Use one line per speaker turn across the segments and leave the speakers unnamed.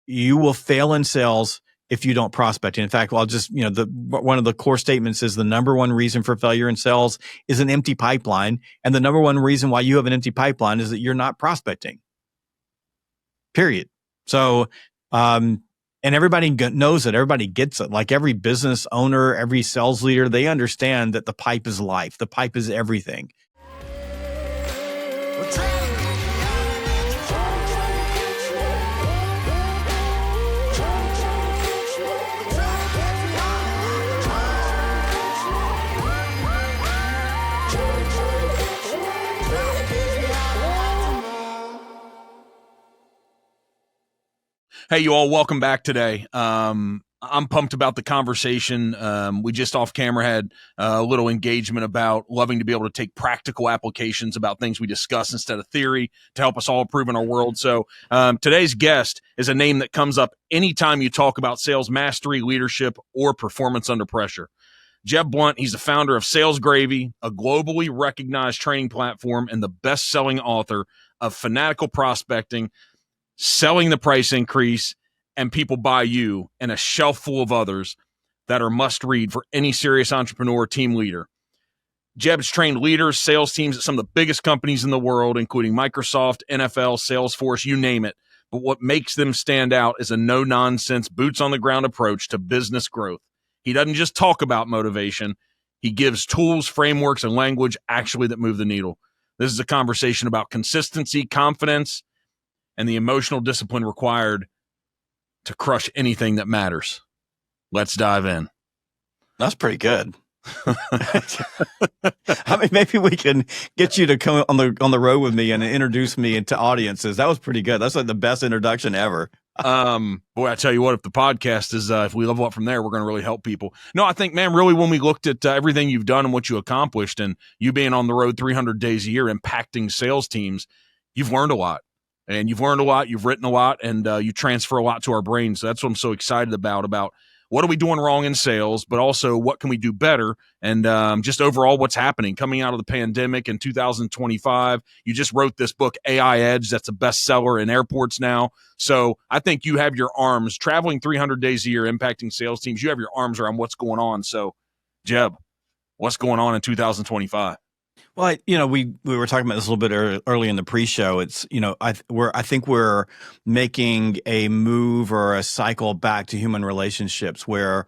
you will fail in sales if you don't prospect. And in fact, I'll just, one of the core statements is the number one reason for failure in sales is an empty pipeline. And the number one reason why you have an empty pipeline is that you're not prospecting. Period. So, and everybody knows it. Everybody gets it. Like every business owner, every sales leader, they understand that the pipe is life. The pipe is everything.
Hey, you all, welcome back today. I'm pumped about the conversation. We just off camera had a little engagement about loving to be able to take practical applications about things we discuss instead of theory to help us all improve in our world. So today's guest is a name that comes up anytime you talk about sales mastery, leadership, or performance under pressure. Jeb Blount, he's the founder of Sales Gravy, a globally recognized training platform and the best-selling author of Fanatical Prospecting, Selling the Price Increase, and People Buy You, and a shelf full of others that are must read for any serious entrepreneur or team leader. Jeb's trained leaders, sales teams at some of the biggest companies in the world, including Microsoft, NFL, Salesforce, you name it. But what makes them stand out is a no-nonsense, boots-on-the-ground approach to business growth. He doesn't just talk about motivation. He gives tools, frameworks, and language actually that move the needle. This is a conversation about consistency, confidence, and the emotional discipline required to crush anything that matters. Let's dive in.
That's pretty good. I mean, maybe we can get you to come on the road with me and introduce me into audiences. That was pretty good. That's like the best introduction ever.
Boy, I tell you what, if the podcast is, if we level up from there, we're going to really help people. No, I think, man, really when we looked at everything you've done and what you accomplished and you being on the road 300 days a year, impacting sales teams, you've learned a lot. And you've learned a lot, you've written a lot, and you transfer a lot to our brains. So that's what I'm so excited about what are we doing wrong in sales, but also what can we do better, and just overall what's happening coming out of the pandemic in 2025. You just wrote this book, AI Edge, that's a bestseller in airports now. So I think you have your arms, traveling 300 days a year, impacting sales teams, you have your arms around what's going on. So, Jeb, what's going on in 2025?
Well, we were talking about this a little bit early in the pre-show. It's, I think we're making a move or a cycle back to human relationships where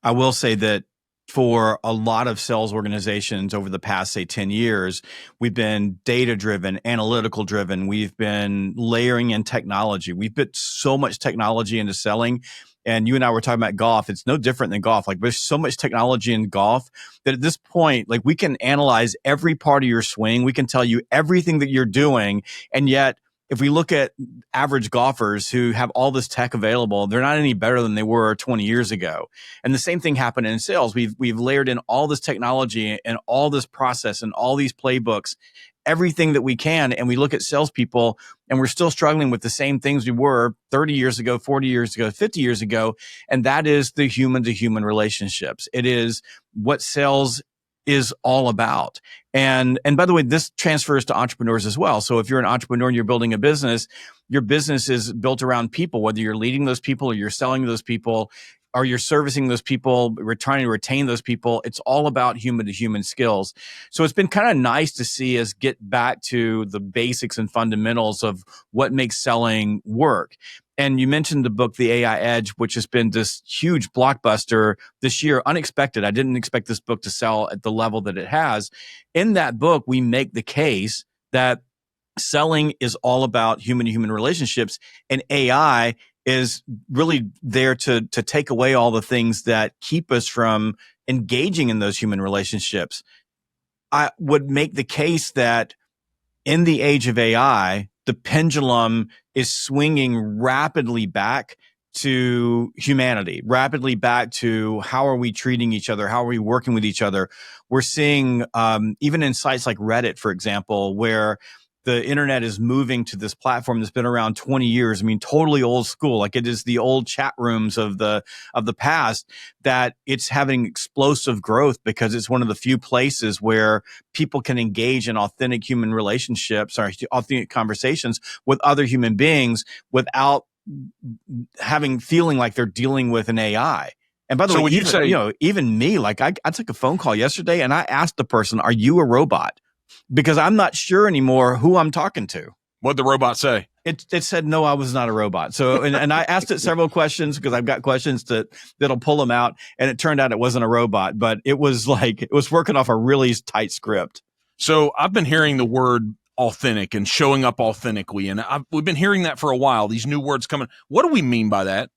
I will say that for a lot of sales organizations over the past, say, 10 years, we've been data-driven, analytical-driven. We've been layering in technology. We've put so much technology into selling. And you and I were talking about golf. It's no different than golf. Like there's so much technology in golf that at this point, like we can analyze every part of your swing. We can tell you everything that you're doing. And yet, if we look at average golfers who have all this tech available, they're not any better than they were 20 years ago. And the same thing happened in sales. We've layered in all this technology and all this process and all these playbooks, everything that we can. And we look at salespeople and we're still struggling with the same things we were 30 years ago, 40 years ago, 50 years ago. And that is the human to human relationships. It is what sales is all about. And by the way, this transfers to entrepreneurs as well. So if you're an entrepreneur and you're building a business, your business is built around people, whether you're leading those people or you're selling those people, or you're servicing those people, we're trying to retain those people. It's all about human to human skills. So it's been kind of nice to see us get back to the basics and fundamentals of what makes selling work. And you mentioned the book, The AI Edge, which has been this huge blockbuster this year, unexpected. I didn't expect this book to sell at the level that it has. In that book, we make the case that selling is all about human to human relationships, and AI is really there to take away all the things that keep us from engaging in those human relationships. I would make the case that in the age of AI, the pendulum is swinging rapidly back to humanity, rapidly back to how are we treating each other? How are we working with each other? We're seeing, even in sites like Reddit, for example, where the internet is moving to this platform that's been around 20 years. I mean, totally old school. Like it is the old chat rooms of the past, that it's having explosive growth because it's one of the few places where people can engage in authentic human relationships or authentic conversations with other human beings without feeling like they're dealing with an AI. And by the way, even me, like I took a phone call yesterday and I asked the person, "Are you a robot?" Because I'm not sure anymore who I'm talking to.
What'd the robot say?
It said, no, I was not a robot. So, and I asked it several questions because I've got questions that'll pull them out. And it turned out it wasn't a robot, but it was working off a really tight script.
So I've been hearing the word authentic and showing up authentically. And we've been hearing that for a while, these new words coming. What do we mean by that?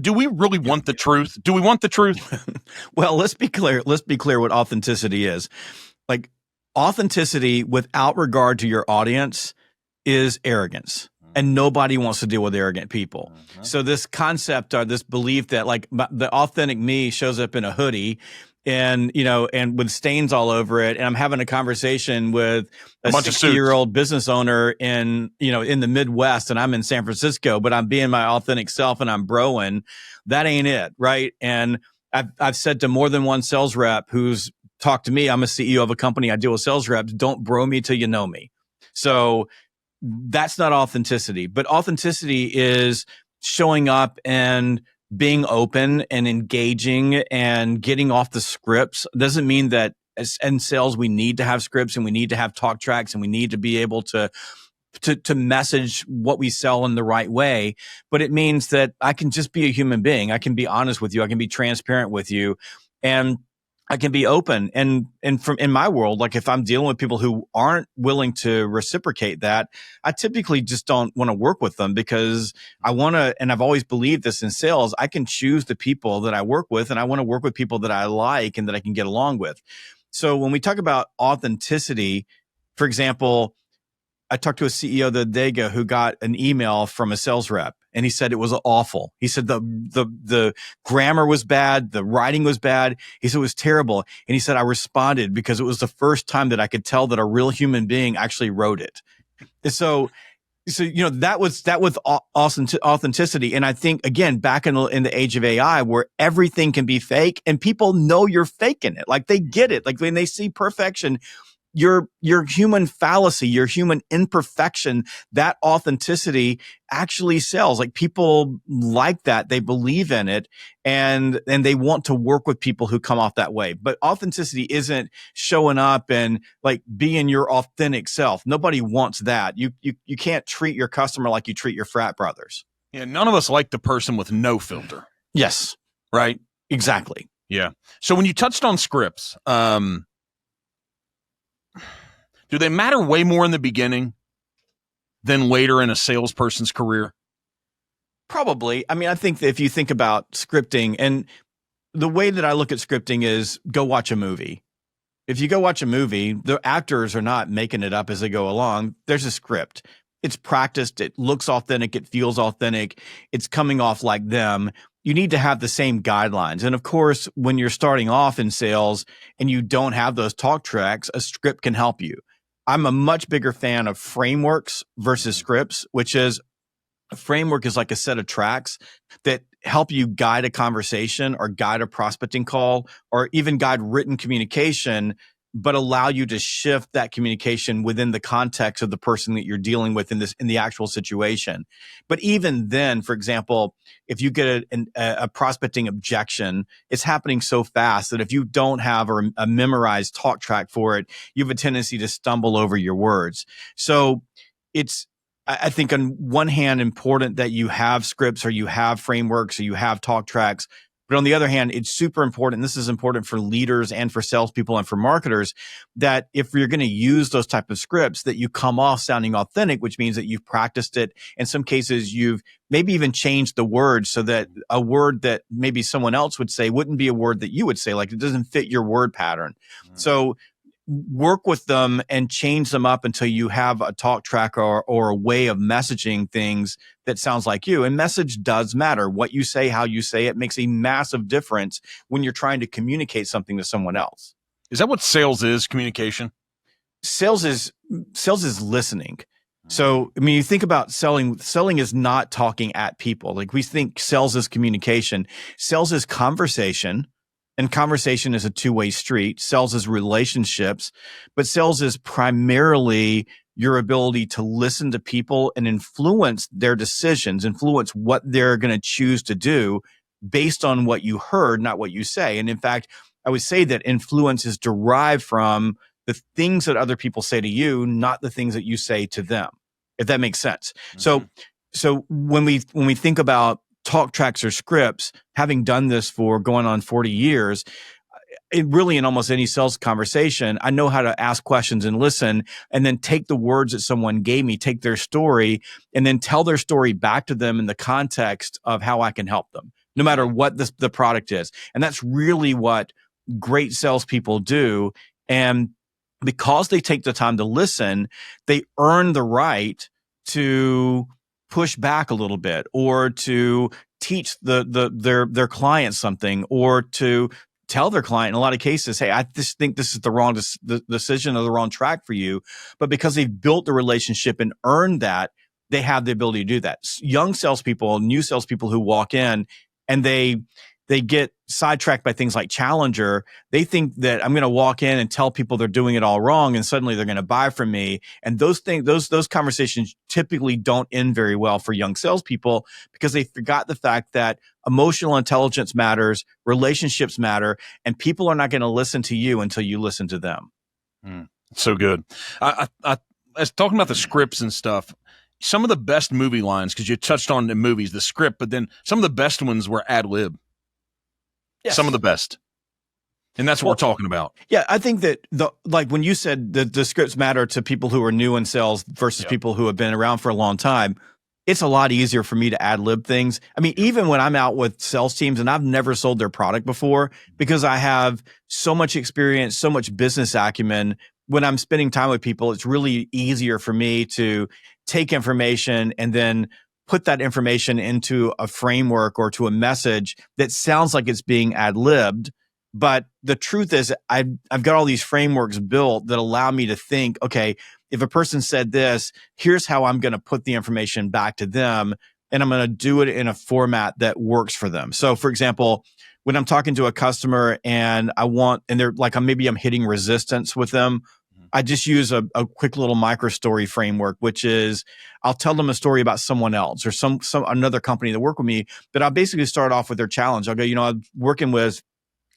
Do we really want the truth? Do we want the truth?
Well, let's be clear. Let's be clear what authenticity is. Like authenticity without regard to your audience is arrogance, and nobody wants to deal with arrogant people. So this concept or this belief that like the authentic me shows up in a hoodie and, and with stains all over it. And I'm having a conversation with a 60-year-old business owner in the Midwest, and I'm in San Francisco, but I'm being my authentic self and I'm broing. That ain't it. Right. And I've said to more than one sales rep who's talked to me, I'm a CEO of a company. I deal with sales reps. Don't bro me till you know me. So that's not authenticity, but authenticity is showing up and being open and engaging and getting off the scripts. Doesn't mean that in sales, we need to have scripts and we need to have talk tracks and we need to be able to message what we sell in the right way. But it means that I can just be a human being. I can be honest with you. I can be transparent with you. And I can be open. And from in my world, like if I'm dealing with people who aren't willing to reciprocate that, I typically just don't want to work with them because I want to, and I've always believed this in sales, I can choose the people that I work with and I want to work with people that I like and that I can get along with. So when we talk about authenticity, for example, I talked to a CEO the other day ago who got an email from a sales rep and he said it was awful. He said the grammar was bad. The writing was bad. He said it was terrible. And he said, I responded because it was the first time that I could tell that a real human being actually wrote it. And so that was authenticity. And I think, again, back in the age of AI where everything can be fake and people know you're faking it. Like they get it. Like when they see perfection, your human fallacy, your human imperfection, that authenticity actually sells. Like people like that. They believe in it and they want to work with people who come off that way. But authenticity isn't showing up and like being your authentic self. Nobody wants that. You can't treat your customer like you treat your frat brothers.
Yeah. None of us like the person with no filter.
Yes.
Right.
Exactly.
Yeah. So when you touched on scripts, do they matter way more in the beginning than later in a salesperson's career?
Probably. I mean, I think that if you think about scripting, and the way that I look at scripting is go watch a movie. If you go watch a movie, the actors are not making it up as they go along. There's a script. It's practiced. It looks authentic. It feels authentic. It's coming off like them. You need to have the same guidelines. And of course, when you're starting off in sales and you don't have those talk tracks, a script can help you. I'm a much bigger fan of frameworks versus scripts, which is a framework is like a set of tracks that help you guide a conversation or guide a prospecting call or even guide written communication, but allow you to shift that communication within the context of the person that you're dealing with in the actual situation. But even then, for example, if you get a prospecting objection, it's happening so fast that if you don't have a memorized talk track for it, you have a tendency to stumble over your words. So it's, I think on one hand, important that you have scripts or you have frameworks or you have talk tracks. But on the other hand, it's super important. This is important for leaders and for salespeople and for marketers that if you're going to use those type of scripts, that you come off sounding authentic, which means that you've practiced it. In some cases, you've maybe even changed the words so that a word that maybe someone else would say wouldn't be a word that you would say, like it doesn't fit your word pattern. Mm-hmm. So work with them and change them up until you have a talk track or a way of messaging things that sounds like you. And message does matter. What you say, how you say it makes a massive difference when you're trying to communicate something to someone else.
Is that what sales is, communication?
Sales is listening. So, I mean, you think about selling is not talking at people. Like we think sales is communication. Sales is conversation. And conversation is a two-way street. Sales is relationships, but sales is primarily your ability to listen to people and influence their decisions, influence what they're going to choose to do based on what you heard, not what you say. And in fact, I would say that influence is derived from the things that other people say to you, not the things that you say to them, if that makes sense.
Mm-hmm.
So when we think about talk tracks or scripts, having done this for going on 40 years, in almost any sales conversation, I know how to ask questions and listen, and then take the words that someone gave me, take their story, and then tell their story back to them in the context of how I can help them, no matter what the product is. And that's really what great salespeople do. And because they take the time to listen, they earn the right to push back a little bit, or to teach their clients something, or to tell their client in a lot of cases, hey, I just think this is the wrong decision or the wrong track for you. But because they've built the relationship and earned that, they have the ability to do that. Young salespeople, new salespeople who walk in and they get sidetracked by things like Challenger. They think that I'm going to walk in and tell people they're doing it all wrong, and suddenly they're going to buy from me. And those conversations typically don't end very well for young salespeople, because they forgot the fact that emotional intelligence matters, relationships matter, and people are not going to listen to you until you listen to them.
So good. I was talking about the scripts and stuff. Some of the best movie lines, because you touched on the movies, the script, but then some of the best ones were ad lib. Yes. Some of the best. And that's what we're talking about.
Yeah, I think that like when you said the scripts matter to people who are new in sales versus people who have been around for a long time, it's a lot easier for me to ad lib things. I mean, even when I'm out with sales teams and I've never sold their product before, because I have so much experience, so much business acumen, when I'm spending time with people, it's really easier for me to take information and then put that information into a framework or to a message that sounds like it's being ad-libbed. But the truth is I've got all these frameworks built that allow me to think, okay, if a person said this, here's how I'm going to put the information back to them. And I'm going to do it in a format that works for them. So for example, when I'm talking to a customer and they're like, maybe I'm hitting resistance with them, I just use a quick little micro story framework, which is I'll tell them a story about someone else or some another company that work with me. But I'll basically start off with their challenge. I'll go, I'm working with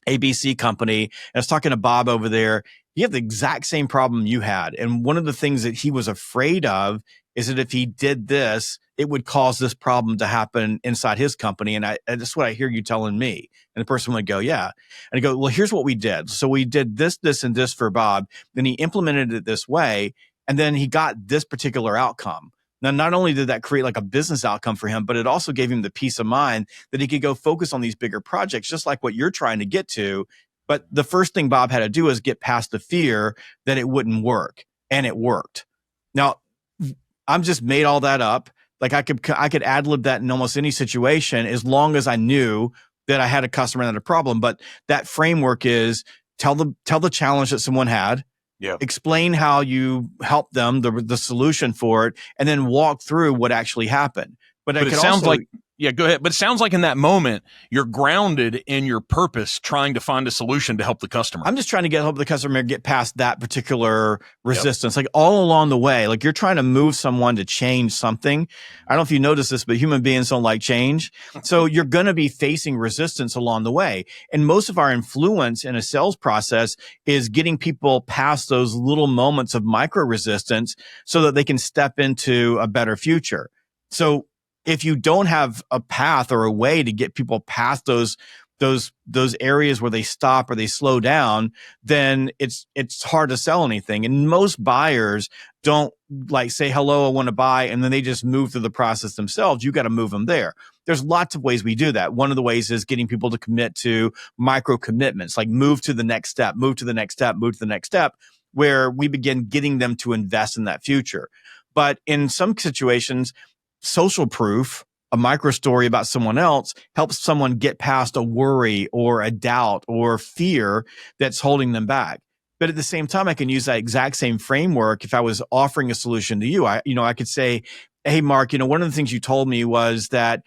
ABC company, and I was talking to Bob over there. He had the exact same problem you had. And one of the things that he was afraid of is that if he did this, it would cause this problem to happen inside his company. And that's what I hear you telling me. And the person would go, yeah. And I go, well, here's what we did. So we did this, this, and this for Bob. Then he implemented it this way. And then he got this particular outcome. Now, not only did that create like a business outcome for him, but it also gave him the peace of mind that he could go focus on these bigger projects, just like what you're trying to get to. But the first thing Bob had to do is get past the fear that it wouldn't work. And it worked. Now, I'm just made all that up. Like I could ad lib that in almost any situation, as long as I knew that I had a customer that had a problem. But that framework is tell the challenge that someone had, explain how you helped them, the solution for it, and then walk through what actually happened. But it sounds
like, go ahead. But it sounds like in that moment, you're grounded in your purpose, trying to find a solution to help the customer.
I'm just trying to help the customer get past that particular resistance. Like all along the way, like you're trying to move someone to change something. I don't know if you notice this, but human beings don't like change. So you're going to be facing resistance along the way. And most of our influence in a sales process is getting people past those little moments of micro resistance so that they can step into a better future. So if you don't have a path or a way to get people past those areas where they stop or they slow down, then it's hard to sell anything. And most buyers don't like say, hello, I want to buy. And then they just move through the process themselves. You got to move them there. There's lots of ways we do that. One of the ways is getting people to commit to micro commitments, like move to the next step, move to the next step, move to the next step, where we begin getting them to invest in that future. But in some situations, social proof, a micro story about someone else, helps someone get past a worry or a doubt or fear that's holding them back. But at the same time, I can use that exact same framework if I was offering a solution to you. I could say, hey, Mark, one of the things you told me was that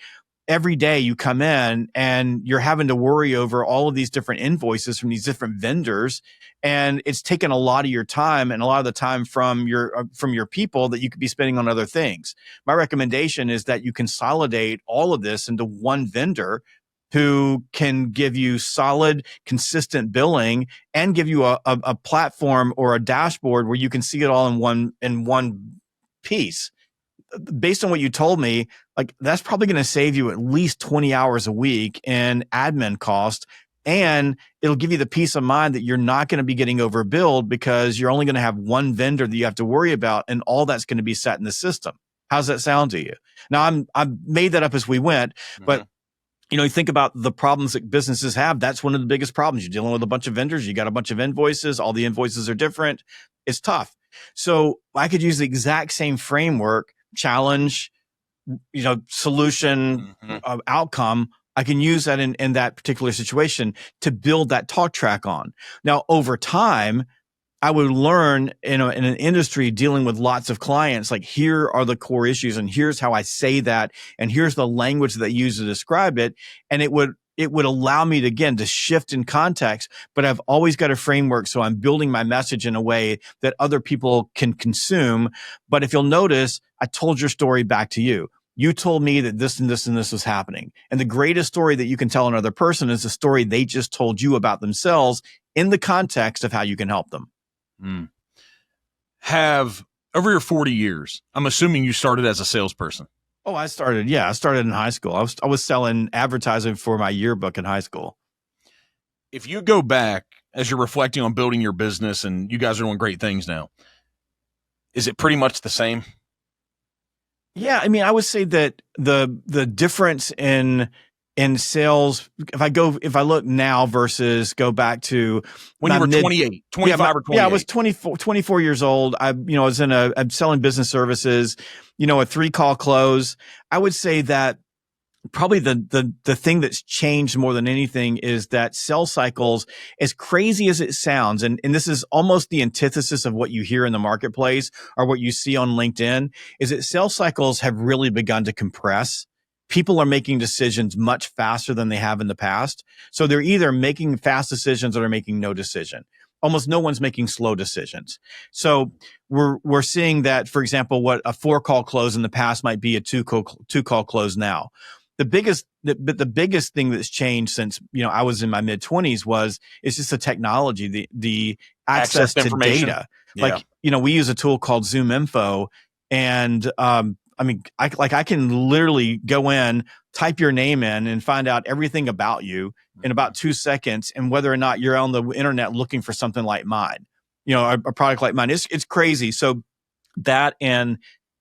every day you come in and you're having to worry over all of these different invoices from these different vendors. And it's taken a lot of your time and a lot of the time from your people that you could be spending on other things. My recommendation is that you consolidate all of this into one vendor who can give you solid, consistent billing and give you a platform or a dashboard where you can see it all in one piece. Based on what you told me, like that's probably going to save you at least 20 hours a week in admin cost. And it'll give you the peace of mind that you're not going to be getting overbilled because you're only going to have one vendor that you have to worry about. And all that's going to be set in the system. How's that sound to you? Now I made that up as we went, but you think about the problems that businesses have. That's one of the biggest problems. You're dealing with a bunch of vendors. You got a bunch of invoices. All the invoices are different. It's tough. So I could use the exact same framework, challenge, solution, outcome. I can use that in that particular situation to build that talk track on. Now, over time, I would learn in an industry dealing with lots of clients, like here are the core issues and here's how I say that. And here's the language that I use to describe it. And it would allow me to, again, to shift in context, but I've always got a framework. So I'm building my message in a way that other people can consume. But if you'll notice, I told your story back to you. You told me that this and this and this was happening. And the greatest story that you can tell another person is the story they just told you about themselves in the context of how you can help them.
Have over your 40 years, I'm assuming you started as a salesperson.
Oh, I started in high school. I was selling advertising for my yearbook in high school.
If you go back as you're reflecting on building your business and you guys are doing great things now, is it pretty much the same?
Yeah. I mean, I would say that the difference in sales, if I look now versus go back to
when you were 28, 25 or 28.
Yeah, I was 24 years old. I'm selling business services, a 3-call close. I would say that probably the thing that's changed more than anything is that sales cycles, as crazy as it sounds, and this is almost the antithesis of what you hear in the marketplace or what you see on LinkedIn, is that sales cycles have really begun to compress. People are making decisions much faster than they have in the past. So they're either making fast decisions or they're making no decision. Almost no one's making slow decisions. So we're seeing that, for example, what a 4-call close in the past might be a 2-call close now. The biggest thing that's changed since, I was in my mid-20s it's just the technology, the access to data. Yeah. We use a tool called Zoom Info, and I can literally go in, type your name in, and find out everything about you in about 2 seconds, and whether or not you're on the internet looking for something like mine, a product like mine. It's crazy. So that and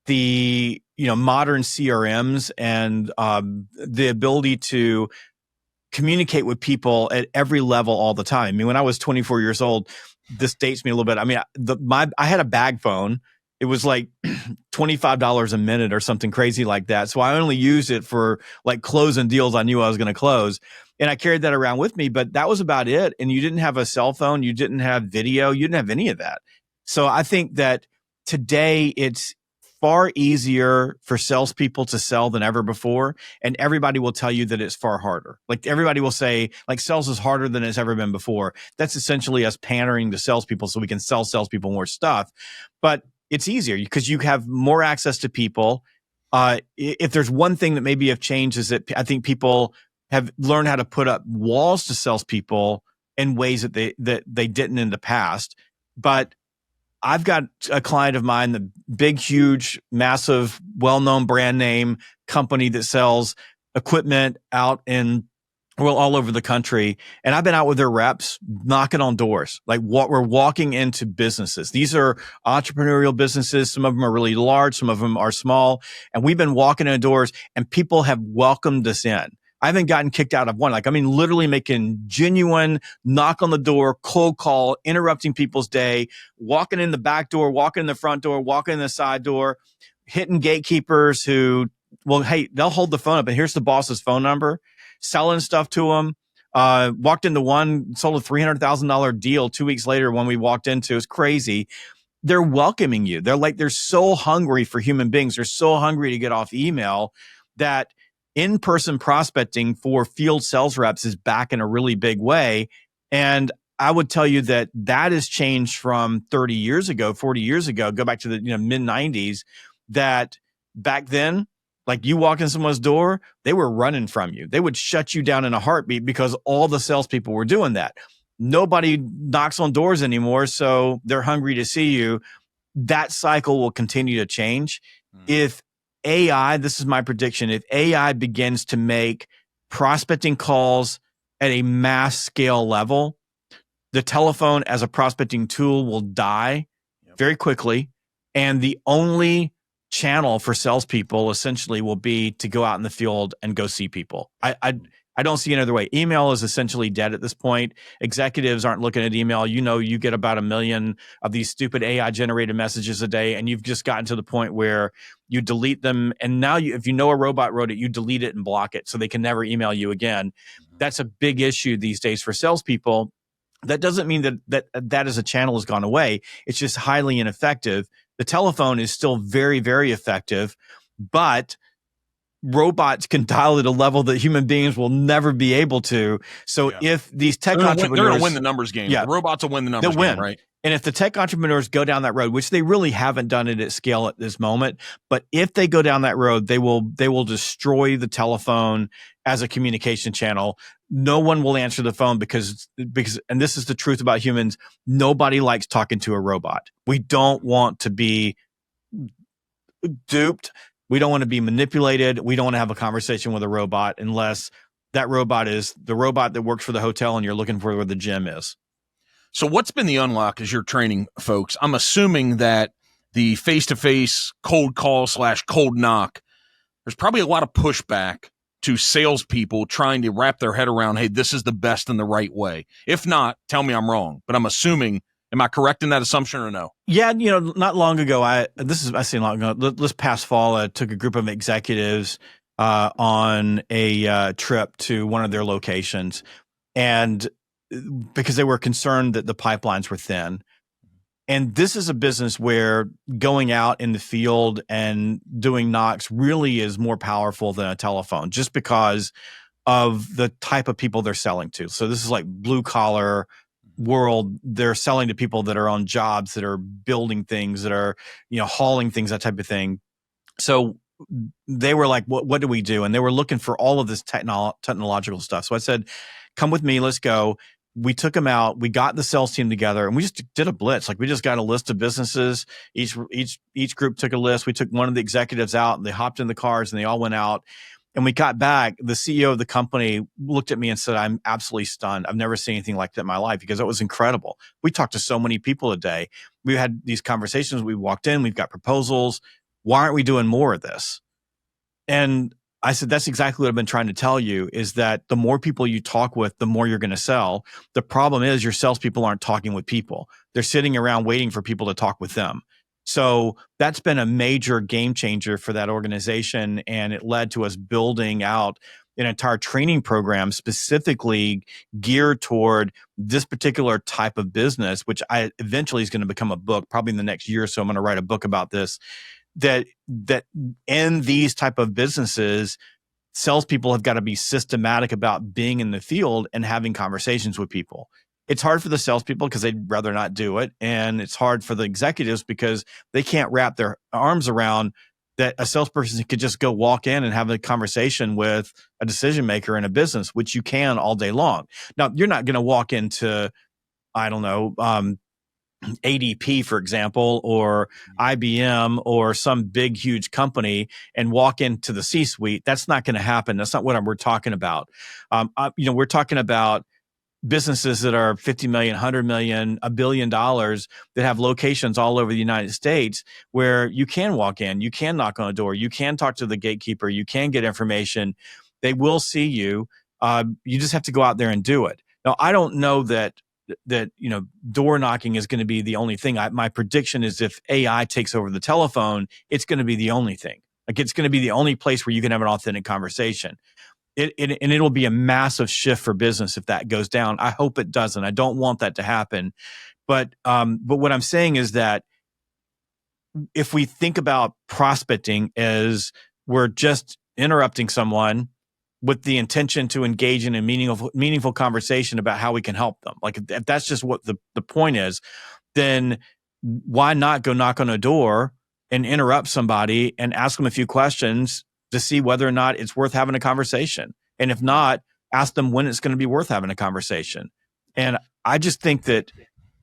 the modern CRMs and the ability to communicate with people at every level all the time. I mean, when I was 24 years old, this dates me a little bit. I mean, I had a bag phone. It was like $25 a minute or something crazy like that. So I only used it for like closing deals I knew I was going to close. And I carried that around with me, but that was about it. And you didn't have a cell phone. You didn't have video. You didn't have any of that. So I think that today it's far easier for salespeople to sell than ever before. And everybody will tell you that it's far harder. Like everybody will say, like, sales is harder than it's ever been before. That's essentially us pandering to salespeople so we can sell salespeople more stuff. But it's easier because you have more access to people. If there's one thing that maybe have changed is that I think people have learned how to put up walls to salespeople in ways that they didn't in the past. But I've got a client of mine, the big, huge, massive, well-known brand name company that sells equipment out in all over the country. And I've been out with their reps knocking on doors. Like we're walking into businesses. These are entrepreneurial businesses. Some of them are really large. Some of them are small. And we've been walking in doors and people have welcomed us in. I haven't gotten kicked out of one. Literally making genuine knock on the door, cold call, interrupting people's day, walking in the back door, walking in the front door, walking in the side door, hitting gatekeepers who, they'll hold the phone up and here's the boss's phone number, selling stuff to them. Walked into one, sold a $300,000 deal 2 weeks later when we walked into. It's crazy. They're welcoming you. They're so hungry for human beings. They're so hungry to get off email that in-person prospecting for field sales reps is back in a really big way. And I would tell you that has changed from 30 years ago, 40 years ago, go back to the mid 90s, that back then, like you walk in someone's door, they were running from you. They would shut you down in a heartbeat because all the salespeople were doing that. Nobody knocks on doors anymore, so they're hungry to see you. That cycle will continue to change. If AI, this is my prediction, if AI begins to make prospecting calls at a mass scale level, the telephone as a prospecting tool will die very quickly. And the only channel for salespeople essentially will be to go out in the field and go see people. I don't see another way. Email is essentially dead at this point. Executives aren't looking at email. You get about 1 million of these stupid AI generated messages a day, and you've just gotten to the point where you delete them. And now if you know a robot wrote it, you delete it and block it so they can never email you again. That's a big issue these days for salespeople. That doesn't mean that as a channel has gone away. It's just highly ineffective. The telephone is still very, very effective, but robots can dial at a level that human beings will never be able to. So if these tech entrepreneurs,
they're going to win the numbers game. The robots will win the numbers game, right?
And if the tech entrepreneurs go down that road, which they really haven't done it at scale at this moment, but if they go down that road, they will destroy the telephone as a communication channel. No one will answer the phone because, and this is the truth about humans, nobody likes talking to a robot. We don't want to be duped. We don't want to be manipulated. We don't want to have a conversation with a robot unless that robot is the robot that works for the hotel and you're looking for where the gym is.
So what's been the unlock as you're training folks? I'm assuming that the face-to-face cold call / cold knock, there's probably a lot of pushback to salespeople trying to wrap their head around, hey, this is the best and the right way. If not, tell me I'm wrong. But I'm assuming, am I correct in that assumption or no?
Yeah, not long ago, this past fall, I took a group of executives on a trip to one of their locations, and because they were concerned that the pipelines were thin. And this is a business where going out in the field and doing knocks really is more powerful than a telephone, just because of the type of people they're selling to. So this is like blue collar world. They're selling to people that are on jobs, that are building things, that are, hauling things, that type of thing. So they were like, what do we do? And they were looking for all of this technological stuff. So I said, come with me, let's go. We took them out. We got the sales team together and we just did a blitz. Like we just got a list of businesses. Each group took a list. We took one of the executives out and they hopped in the cars and they all went out. And we got back. The CEO of the company looked at me and said, I'm absolutely stunned. I've never seen anything like that in my life, because it was incredible. We talked to so many people a day. We had these conversations. We walked in, we've got proposals. Why aren't we doing more of this? And I said, that's exactly what I've been trying to tell you, is that the more people you talk with, the more you're going to sell. The problem is your salespeople aren't talking with people. They're sitting around waiting for people to talk with them. So that's been a major game changer for that organization. And it led to us building out an entire training program specifically geared toward this particular type of business, which eventually is going to become a book. Probably in the next year or so, I'm going to write a book about this. That in these type of businesses, salespeople have got to be systematic about being in the field and having conversations with people. It's hard for the salespeople because they'd rather not do it. And it's hard for the executives because they can't wrap their arms around that a salesperson could just go walk in and have a conversation with a decision maker in a business, which you can all day long. Now, you're not going to walk into, I don't know, ADP, for example, or IBM or some big, huge company and walk into the C-suite. That's not going to happen. That's not what we're talking about. We're talking about businesses that are 50 million, 100 million, $1 billion that have locations all over the United States where you can walk in, you can knock on a door, you can talk to the gatekeeper, you can get information. They will see you. You just have to go out there and do it. Now, I don't know that door knocking is going to be the only thing. My prediction is if AI takes over the telephone, it's going to be the only thing. Like it's going to be the only place where you can have an authentic conversation. And it'll be a massive shift for business if that goes down. I hope it doesn't. I don't want that to happen. But what I'm saying is that if we think about prospecting as we're just interrupting someone with the intention to engage in a meaningful conversation about how we can help them. Like if that's just what the point is, then why not go knock on a door and interrupt somebody and ask them a few questions to see whether or not it's worth having a conversation. And if not, ask them when it's going to be worth having a conversation. And I just think that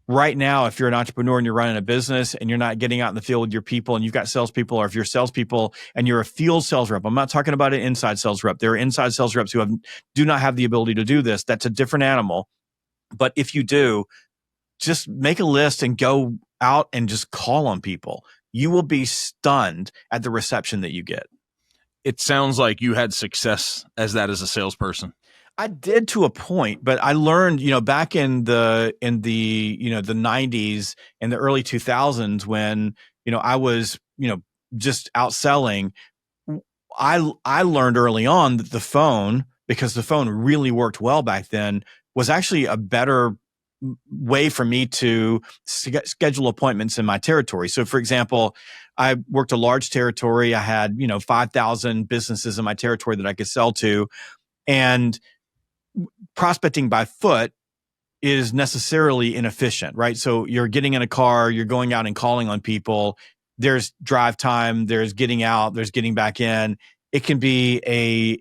right now, if you're an entrepreneur and you're running a business and you're not getting out in the field with your people and you've got salespeople, or if you're salespeople and you're a field sales rep, I'm not talking about an inside sales rep. There are inside sales reps who do not have the ability to do this. That's a different animal. But if you do, just make a list and go out and just call on people. You will be stunned at the reception that you get.
It sounds like you had success as a salesperson.
I did to a point, but I learned, back in the the 90s and the early 2000s when, I was, just outselling. I learned early on that the phone, because the phone really worked well back then, was actually a better way for me to schedule appointments in my territory. So for example, I worked a large territory. I had, 5,000 businesses in my territory that I could sell to. And prospecting by foot is necessarily inefficient, right? So you're getting in a car, you're going out and calling on people. There's drive time, there's getting out, there's getting back in. It can be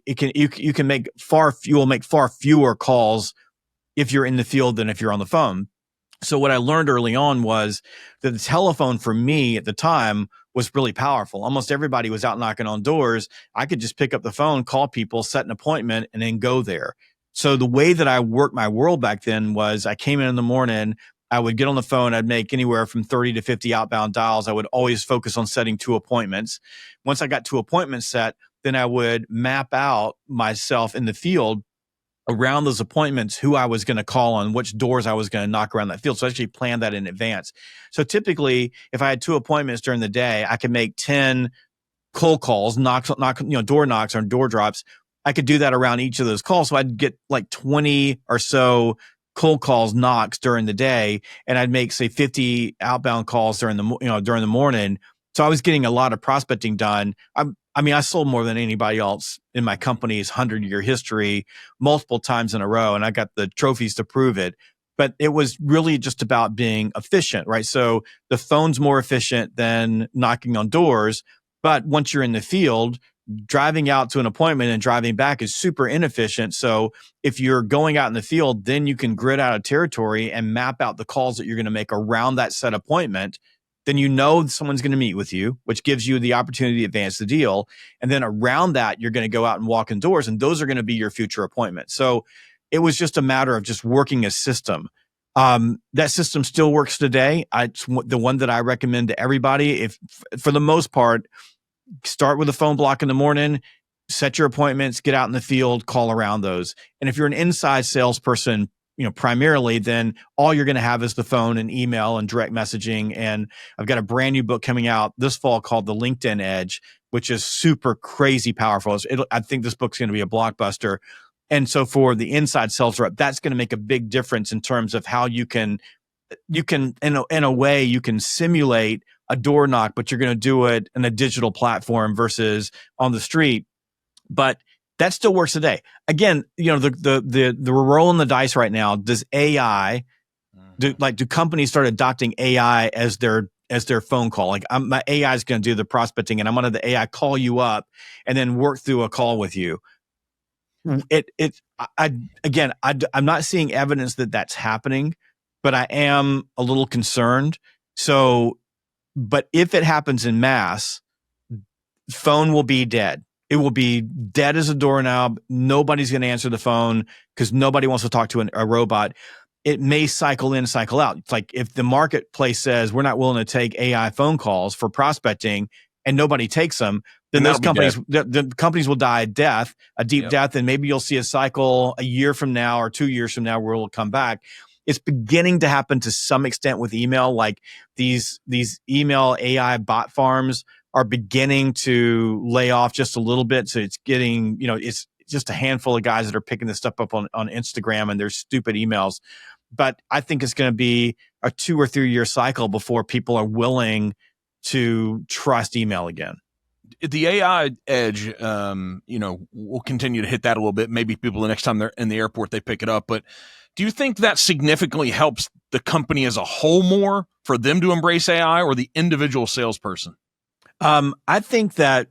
you can make far fewer calls if you're in the field than if you're on the phone. So what I learned early on was that the telephone for me at the time was really powerful. Almost everybody was out knocking on doors. I could just pick up the phone, call people, set an appointment, and then go there. So the way that I worked my world back then was I came in the morning, I would get on the phone, I'd make anywhere from 30 to 50 outbound dials. I would always focus on setting 2 appointments. Once I got 2 appointments set, then I would map out myself in the field around those appointments, who I was going to call on, which doors I was going to knock around that field. So I actually planned that in advance. So typically, if I had 2 appointments during the day, I could make 10 cold calls, door knocks or door drops. I could do that around each of those calls. So I'd get like 20 or so cold calls, knocks during the day, and I'd make say 50 outbound calls during the morning. So I was getting a lot of prospecting done. I sold more than anybody else in my company's 100-year history multiple times in a row, and I got the trophies to prove it. But it was really just about being efficient, right? So the phone's more efficient than knocking on doors. But once you're in the field, driving out to an appointment and driving back is super inefficient. So if you're going out in the field, then you can grid out a territory and map out the calls that you're going to make around that set appointment. Then someone's going to meet with you, which gives you the opportunity to advance the deal. And then around that, you're going to go out and walk in doors, and those are going to be your future appointments. So it was just a matter of just working a system. That system still works today. It's the one that I recommend to everybody. If for the most part, start with a phone block in the morning, set your appointments, get out in the field, call around those. And if you're an inside salesperson, primarily, then all you're going to have is the phone and email and direct messaging. And I've got a brand new book coming out this fall called The LinkedIn Edge, which is super crazy powerful. I think this book's going to be a blockbuster. And so for the inside sales rep, that's going to make a big difference in terms of how you can in a way, you can simulate a door knock, but you're going to do it in a digital platform versus on the street. But that still works today. Again, we're rolling the dice right now. Does AI, do companies start adopting AI as their phone call? Like my AI is going to do the prospecting, and I'm going to have the AI call you up and then work through a call with you. I'm not seeing evidence that that's happening, but I am a little concerned. So, but if it happens in mass, phone will be dead. It will be dead as a doorknob. Nobody's going to answer the phone because nobody wants to talk to a robot. It may cycle in, cycle out. It's like if the marketplace says we're not willing to take AI phone calls for prospecting and nobody takes them, then those companies, the companies will die a death, a deep death. And maybe you'll see a cycle a year from now or 2 years from now where it'll come back. It's beginning to happen to some extent with email. Like these email AI bot farms are beginning to lay off just a little bit. So it's getting, it's just a handful of guys that are picking this stuff up on Instagram and their stupid emails. But I think it's going to be a 2 or 3 year cycle before people are willing to trust email again.
the AI edge, we'll continue to hit that a little bit. Maybe people the next time they're in the airport, they pick it up. But do you think that significantly helps the company as a whole more for them to embrace AI or the individual salesperson?
I think that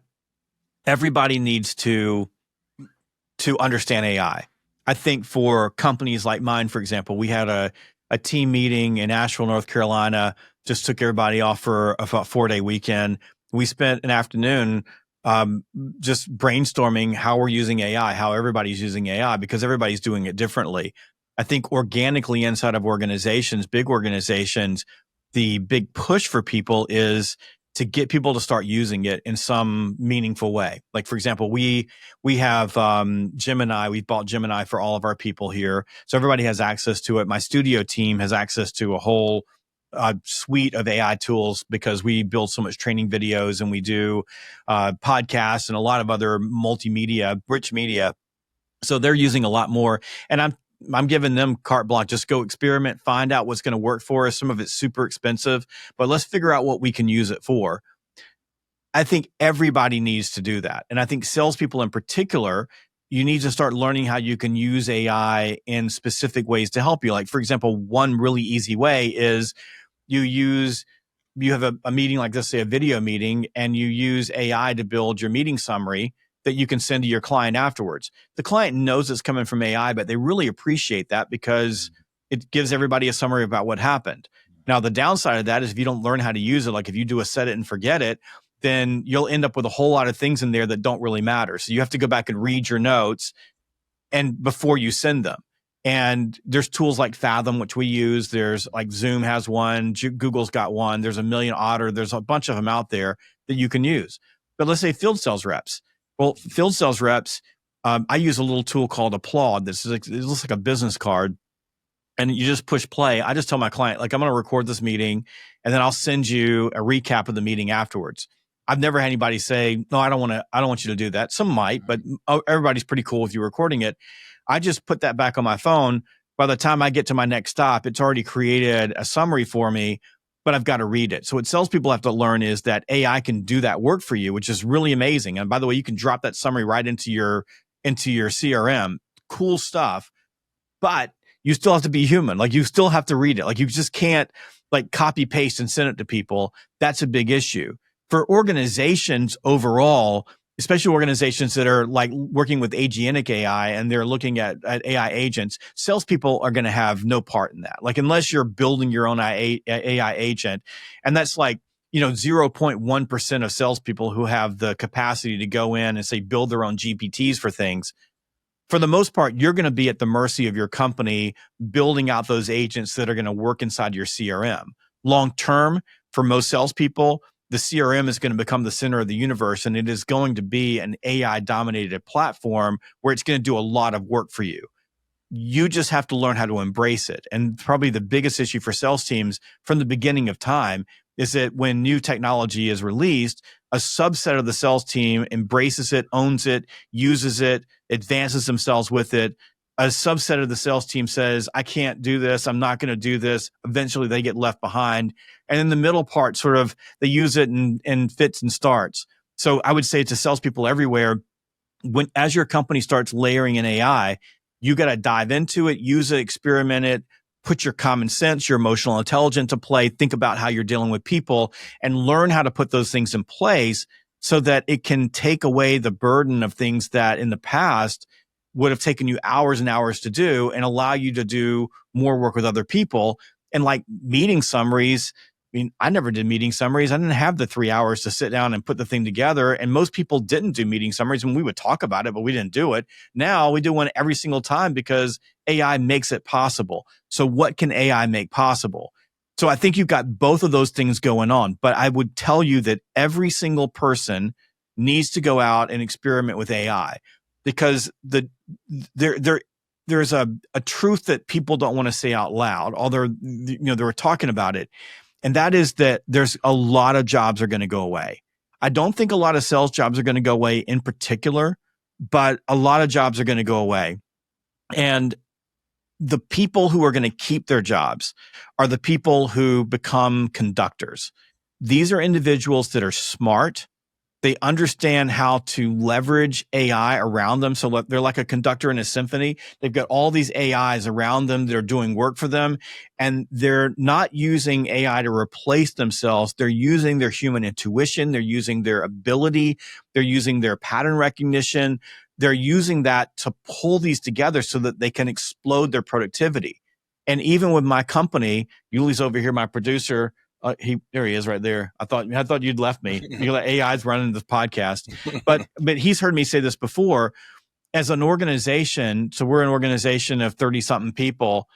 everybody needs to understand AI. I think for companies like mine, for example, we had a team meeting in Asheville, North Carolina, just took everybody off for a 4-day weekend. We spent an afternoon just brainstorming how we're using AI, how everybody's using AI, because everybody's doing it differently. I think organically inside of organizations, big organizations, the big push for people is to get people to start using it in some meaningful way. Like, for example, we have Gemini. We've bought Gemini for all of our people here. So everybody has access to it. My studio team has access to a whole suite of AI tools because we build so much training videos and we do podcasts and a lot of other multimedia, rich media. So they're using a lot more. And I'm giving them carte blanche. Just go experiment, find out what's going to work for us. Some of it's super expensive, but let's figure out what we can use it for. I think everybody needs to do that. And I think salespeople in particular, you need to start learning how you can use AI in specific ways to help you. Like, for example, one really easy way is you have a meeting like this, say a video meeting, and you use AI to build your meeting summary that you can send to your client afterwards. The client knows it's coming from AI, but they really appreciate that because it gives everybody a summary about what happened. Now, the downside of that is if you don't learn how to use it, like if you do a set it and forget it, then you'll end up with a whole lot of things in there that don't really matter. So you have to go back and read your notes and before you send them. And there's tools like Fathom, which we use. There's like Zoom has one, Google's got one. There's a million Otter. There's a bunch of them out there that you can use. But let's say field sales reps. Well, field sales reps, I use a little tool called Applaud. It looks like a business card. And you just push play. I just tell my client, like, I'm going to record this meeting and then I'll send you a recap of the meeting afterwards. I've never had anybody say, no, I don't want you to do that. Some might, but everybody's pretty cool with you recording it. I just put that back on my phone. By the time I get to my next stop, it's already created a summary for me, but I've got to read it. So what salespeople have to learn is that AI can do that work for you, which is really amazing. And by the way, you can drop that summary right into your CRM. Cool stuff. But you still have to be human. Like, you still have to read it. Like, you just can't like copy paste and send it to people. That's a big issue for organizations overall, especially organizations that are like working with agentic AI and they're looking at AI agents. Salespeople are going to have no part in that. Like, unless you're building your own AI agent, and that's like, 0.1% of salespeople who have the capacity to go in and say build their own GPTs for things. For the most part, you're going to be at the mercy of your company building out those agents that are going to work inside your CRM. Long term, for most salespeople, the CRM is going to become the center of the universe, and it is going to be an AI-dominated platform where it's going to do a lot of work for you. You just have to learn how to embrace it. And probably the biggest issue for sales teams from the beginning of time is that when new technology is released, a subset of the sales team embraces it, owns it, uses it, advances themselves with it. A subset of the sales team says, I can't do this. I'm not going to do this. Eventually they get left behind. And in the middle part, sort of, they use it in fits and starts. So I would say to salespeople everywhere, as your company starts layering in AI, you got to dive into it, use it, experiment it, put your common sense, your emotional intelligence to play, think about how you're dealing with people, and learn how to put those things in place so that it can take away the burden of things that in the past would have taken you hours and hours to do and allow you to do more work with other people. And like meeting summaries, I mean, I never did meeting summaries. I didn't have the 3 hours to sit down and put the thing together. And most people didn't do meeting summaries when we would talk about it, but we didn't do it. Now we do one every single time because AI makes it possible. So what can AI make possible? So I think you've got both of those things going on, but I would tell you that every single person needs to go out and experiment with AI because there's a truth that people don't want to say out loud, although they were talking about it. And that is that there's a lot of jobs are going to go away. I don't think a lot of sales jobs are going to go away in particular, but a lot of jobs are going to go away. And the people who are going to keep their jobs are the people who become conductors. These are individuals that are smart. They understand how to leverage AI around them. So they're like a conductor in a symphony. They've got all these AIs around them that are doing work for them. And they're not using AI to replace themselves. They're using their human intuition. They're using their ability. They're using their pattern recognition. They're using that to pull these together so that they can explode their productivity. And even with my company, Yuli's over here, my producer, there he is right there. I thought you'd left me. You let AI's running this podcast, but he's heard me say this before. As an organization, so we're an organization of 30 something people.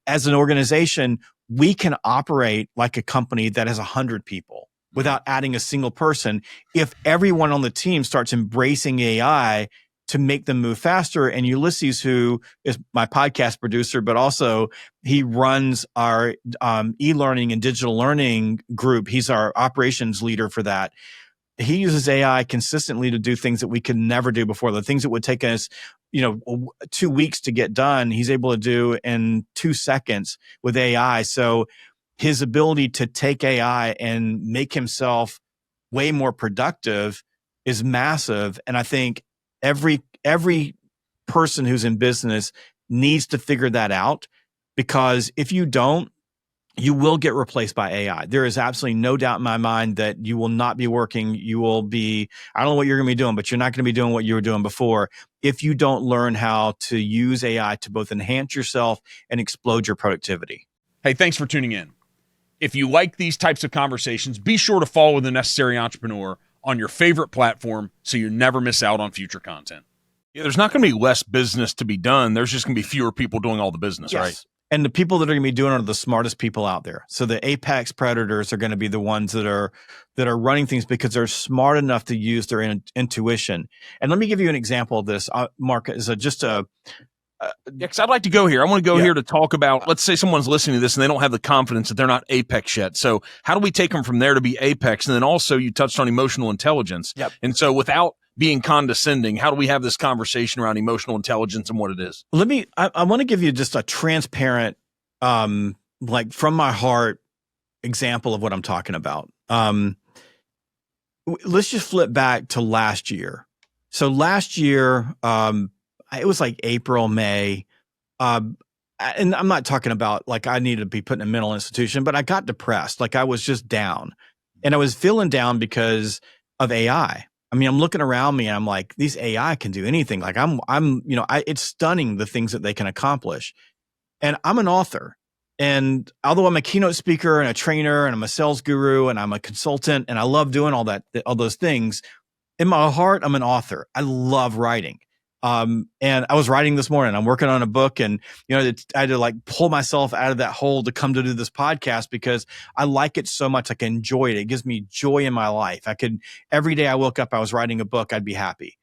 As an organization, we can operate like a company that has 100 people without adding a single person. If everyone on the team starts embracing AI to make them move faster. And Ulysses, who is my podcast producer, but also he runs our e-learning and digital learning group. He's our operations leader for that. He uses AI consistently to do things that we could never do before. The things that would take us, 2 weeks to get done, he's able to do in 2 seconds with AI. So his ability to take AI and make himself way more productive is massive. And I think every person who's in business needs to figure that out, because if you don't, you will get replaced by AI. There is absolutely no doubt in my mind that you will not be working. You will be, I don't know what you're going to be doing, but you're not going to be doing what you were doing before if you don't learn how to use AI to both enhance yourself and explode your productivity.
Hey, thanks for tuning in. If you like these types of conversations, be sure to follow The Necessary Entrepreneur on your favorite platform so you never miss out on future content. Yeah, there's not going to be less business to be done. There's just going to be fewer people doing all the business, right?
And the people that are going to be doing it are the smartest people out there. So the apex predators are going to be the ones that are running things because they're smart enough to use their intuition. And let me give you an example of this, Mark.
Because I'd like to go here. I want to go here to talk about, let's say someone's listening to this and they don't have the confidence that they're not apex yet. So how do we take them from there to be apex? And then also you touched on emotional intelligence.
Yep.
And so without being condescending, how do we have this conversation around emotional intelligence and what it is?
I want to give you just a transparent, like from my heart example of what I'm talking about. Let's just flip back to last year. So last year, it was like April, May. And I'm not talking about like I needed to be put in a mental institution, but I got depressed. Like I was just down, and I was feeling down because of AI. I mean, I'm looking around me and I'm like, these AI can do anything. Like it's stunning the things that they can accomplish. And I'm an author. And although I'm a keynote speaker and a trainer and I'm a sales guru and I'm a consultant and I love doing all those things, in my heart, I'm an author. I love writing. And I was writing this morning. I'm working on a book, and I had to like pull myself out of that hole to come to do this podcast because I like it so much. I can enjoy it. It gives me joy in my life. Every day I woke up, I was writing a book, I'd be happy.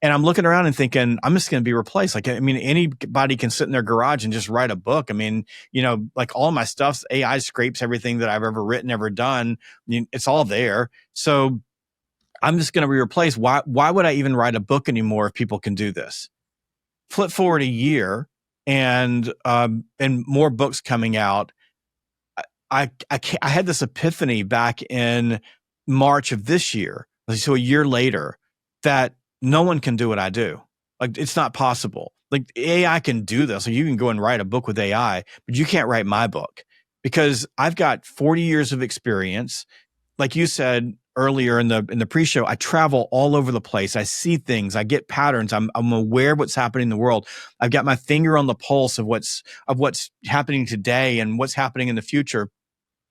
And I'm looking around and thinking, I'm just going to be replaced. Like, I mean, anybody can sit in their garage and just write a book. I mean, like all my stuff, AI scrapes everything that I've ever written, ever done. It's all there. So I'm just going to be replaced. Why would I even write a book anymore if people can do this? Flip forward a year and more books coming out. I had this epiphany back in March of this year. So a year later, that no one can do what I do. Like it's not possible. Like AI can do this. So you can go and write a book with AI, but you can't write my book because I've got 40 years of experience. Like you said earlier in the pre-show, I travel all over the place. I see things. I get patterns. I'm aware of what's happening in the world. I've got my finger on the pulse of what's happening today and what's happening in the future.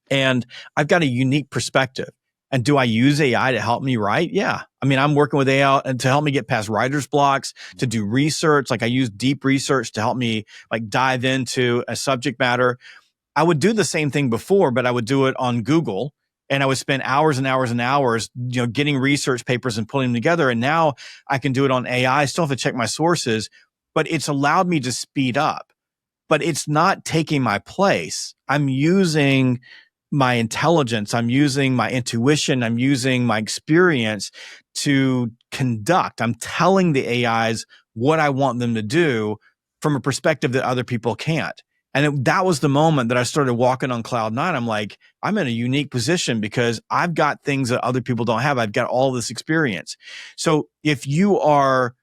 And I've got a unique perspective. And do I use AI to help me write? Yeah. I mean, I'm working with AI to help me get past writer's blocks, to do research. Like I use deep research to help me like dive into a subject matter. I would do the same thing before, but I would do it on Google. And I would spend hours and hours and hours, getting research papers and pulling them together. And now I can do it on AI. I still have to check my sources, but it's allowed me to speed up. But it's not taking my place. I'm using my intelligence. I'm using my intuition. I'm using my experience to conduct. I'm telling the AIs what I want them to do from a perspective that other people can't. that was the moment that I started walking on cloud nine. I'm like, I'm in a unique position because I've got things that other people don't have. I've got all this experience. So if you are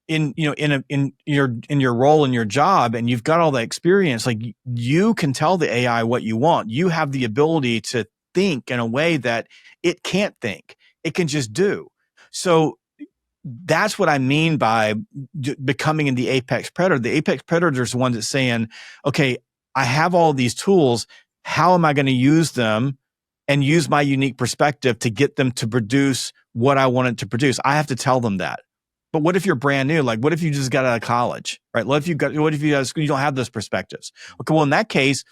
in your role in your job and you've got all that experience, like you can tell the AI what you want. You have the ability to think in a way that it can't think. It can just do. So that's what I mean by becoming the apex predator. The apex predator is the one that's saying, okay, I have all these tools. How am I going to use them and use my unique perspective to get them to produce what I want it to produce? I have to tell them that. But what if you're brand new? Like, what if you just got out of college, right? What if you don't have those perspectives? Okay, well, in that case,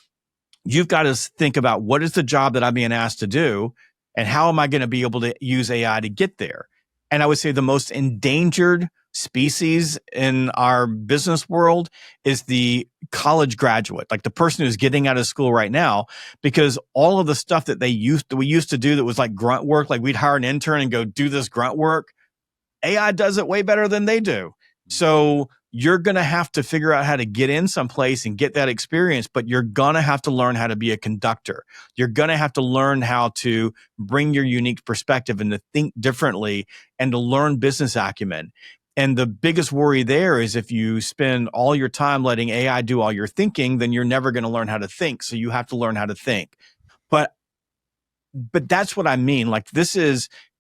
you've got to think about what is the job that I'm being asked to do and how am I going to be able to use AI to get there? And I would say the most endangered species in our business world is the college graduate, like the person who's getting out of school right now, because all of the stuff that we used to do that was like grunt work, like we'd hire an intern and go do this grunt work. AI does it way better than they do. So you're going to have to figure out how to get in someplace and get that experience, but you're going to have to learn how to be a conductor. You're going to have to learn how to bring your unique perspective and to think differently and to learn business acumen. And the biggest worry there is if you spend all your time letting AI do all your thinking, then you're never going to learn how to think. So you have to learn how to think. But that's what I mean. Like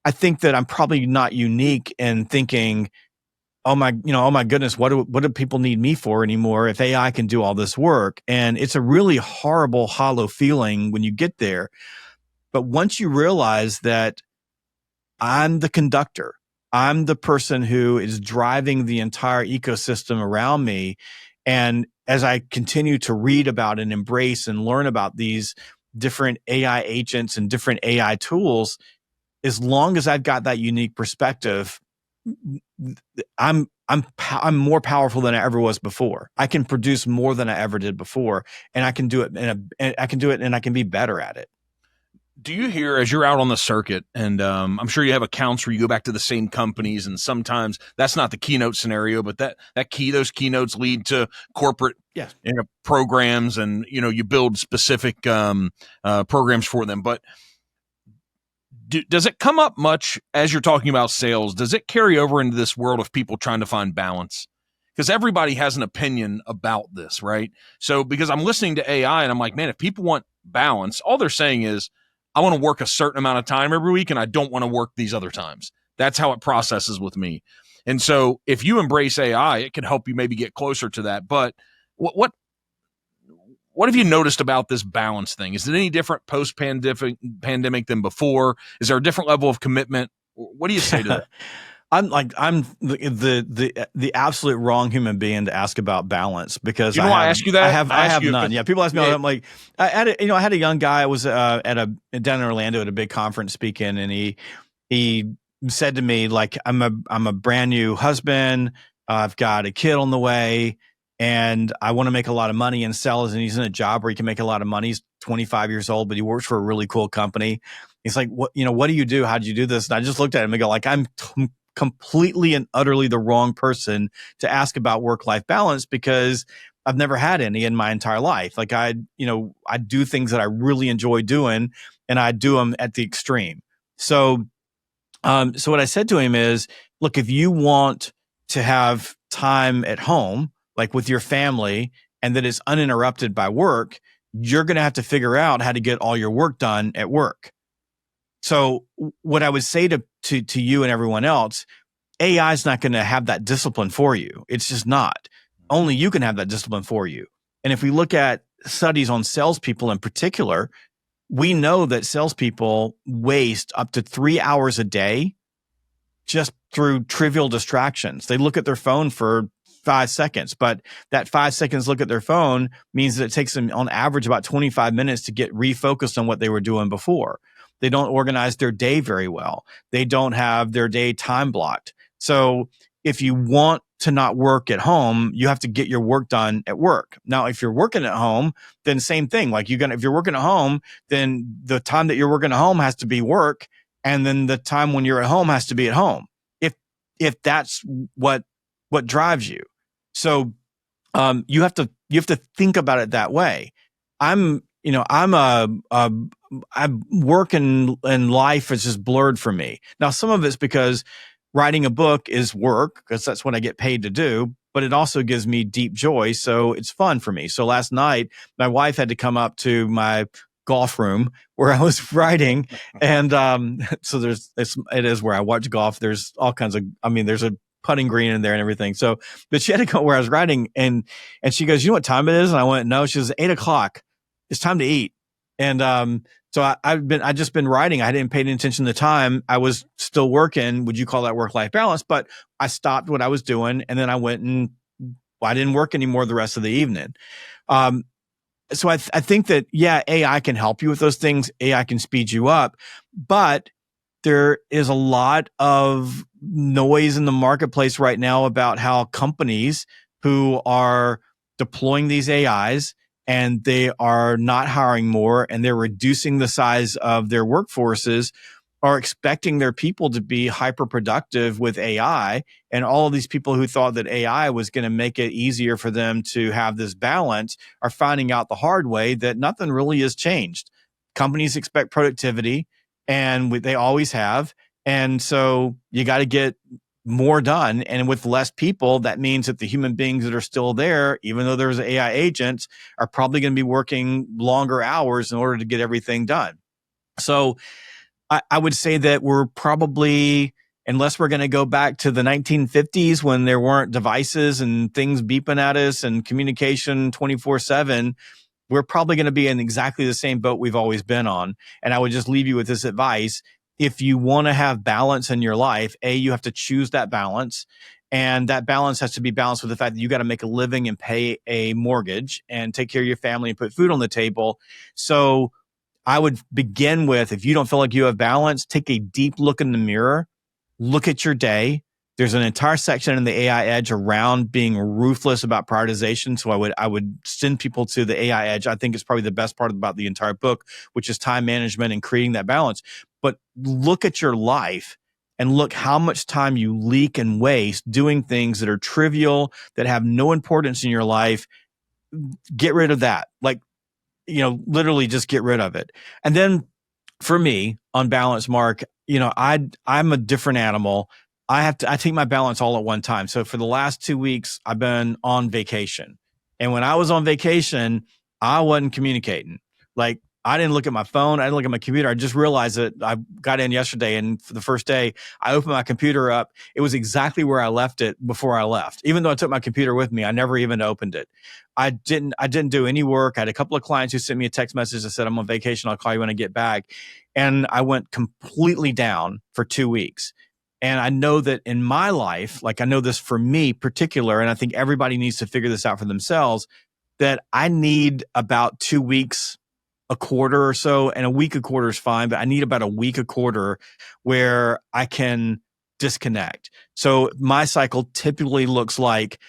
I think that I'm probably not unique in thinking, oh my goodness, what do people need me for anymore if AI can do all this work? And it's a really horrible, hollow feeling when you get there. But once you realize that I'm the conductor, I'm the person who is driving the entire ecosystem around me. And as I continue to read about and embrace and learn about these different AI agents and different AI tools, as long as I've got that unique perspective, I'm more powerful than I ever was before. I can produce more than I ever did before, and I can do it and I can be better at it.
Do you hear, as you're out on the circuit, and I'm sure you have accounts where you go back to the same companies, and sometimes that's not the keynote scenario, but those keynotes lead to corporate programs, and you build specific programs for them. But does it come up much as you're talking about sales? Does it carry over into this world of people trying to find balance? Because everybody has an opinion about this, right? So because I'm listening to AI and I'm like, man, if people want balance, all they're saying is, I want to work a certain amount of time every week and I don't want to work these other times. That's how it processes with me. And so if you embrace AI, it can help you maybe get closer to that. But what have you noticed about this balance thing? Is it any different post-pandemic than before? Is there a different level of commitment? What do you say to that?
I'm the absolute wrong human being to ask about balance, because
I ask you that?
I have none. Yeah, people ask me, I'm like, I had a young guy. I was down in Orlando at a big conference speaking, and he said to me, like, I'm a brand new husband. I've got a kid on the way, and I want to make a lot of money in sales. And he's in a job where he can make a lot of money. He's 25 years old, but he works for a really cool company. He's like, what do you do? How did you do this? And I just looked at him and go, like, I'm completely and utterly the wrong person to ask about work-life balance, because I've never had any in my entire life. Like I do things that I really enjoy doing, and I do them at the extreme. So what I said to him is, look, if you want to have time at home, like with your family, and that is uninterrupted by work, you're going to have to figure out how to get all your work done at work. So what I would say to you and everyone else, AI is not going to have that discipline for you. It's just not. Only you can have that discipline for you. And if we look at studies on salespeople in particular, we know that salespeople waste up to 3 hours a day just through trivial distractions. They look at their phone for 5 seconds, but that 5 seconds look at their phone means that it takes them on average about 25 minutes to get refocused on what they were doing before. They don't organize their day very well. They don't have their day time blocked. So if you want to not work at home, you have to get your work done at work. Now, if you're working at home, then same thing. Like if you're working at home, then the time that you're working at home has to be work. And then the time when you're at home has to be at home. If that's what drives you. So You have to think about it that way. I'm you know I'm a I work and life is just blurred for me. Now some of it's because writing a book is work because that's what I get paid to do, but it also gives me deep joy, so it's fun for me. So last night my wife had to come up to my golf room where I was writing, and so it is where I watch golf. There's all kinds of, I mean, there's a putting green in there and everything. So, but she had to go where I was writing, and she goes, "You know what time it is?" And I went, "No." She goes, "8 o'clock. It's time to eat." And so I just been writing. I didn't pay any attention to the time. I was still working. Would you call that work-life balance? But I stopped what I was doing, and then I went and I didn't work anymore the rest of the evening. So I think that, yeah, AI can help you with those things. AI can speed you up, but there is a lot of noise in the marketplace right now about how companies who are deploying these AIs and they are not hiring more and they're reducing the size of their workforces are expecting their people to be hyper productive with AI. And all of these people who thought that AI was going to make it easier for them to have this balance are finding out the hard way that nothing really has changed. Companies expect productivity, and they always have. And so you got to get more done. And with less people, that means that the human beings that are still there, even though there's AI agents, are probably going to be working longer hours in order to get everything done. So I would say that we're probably, unless we're going to go back to the 1950s when there weren't devices and things beeping at us and communication 24/7, we're probably going to be in exactly the same boat we've always been on. And I would just leave you with this advice. If you want to have balance in your life, you have to choose that balance. And that balance has to be balanced with the fact that you got to make a living and pay a mortgage and take care of your family and put food on the table. So I would begin with, if you don't feel like you have balance, take a deep look in the mirror, look at your day. There's an entire section in the AI Edge around being ruthless about prioritization. So I would send people to the AI Edge. I think it's probably the best part about the entire book, which is time management and creating that balance. But look at your life and look how much time you leak and waste doing things that are trivial, that have no importance in your life. Get rid of that. Like, literally just get rid of it. And then for me, on balance, Mark, I'm a different animal. I take my balance all at one time. So for the last 2 weeks, I've been on vacation. And when I was on vacation, I wasn't communicating. Like, I didn't look at my phone. I didn't look at my computer. I just realized that I got in yesterday, and for the first day, I opened my computer up. It was exactly where I left it before I left. Even though I took my computer with me, I never even opened it. I didn't do any work. I had a couple of clients who sent me a text message that said, "I'm on vacation. I'll call you when I get back." And I went completely down for 2 weeks. And I know that in my life, like, I know this for me particular, and I think everybody needs to figure this out for themselves, that I need about 2 weeks a quarter or so, and a week a quarter is fine, but I need about a week a quarter where I can disconnect. So my cycle typically looks like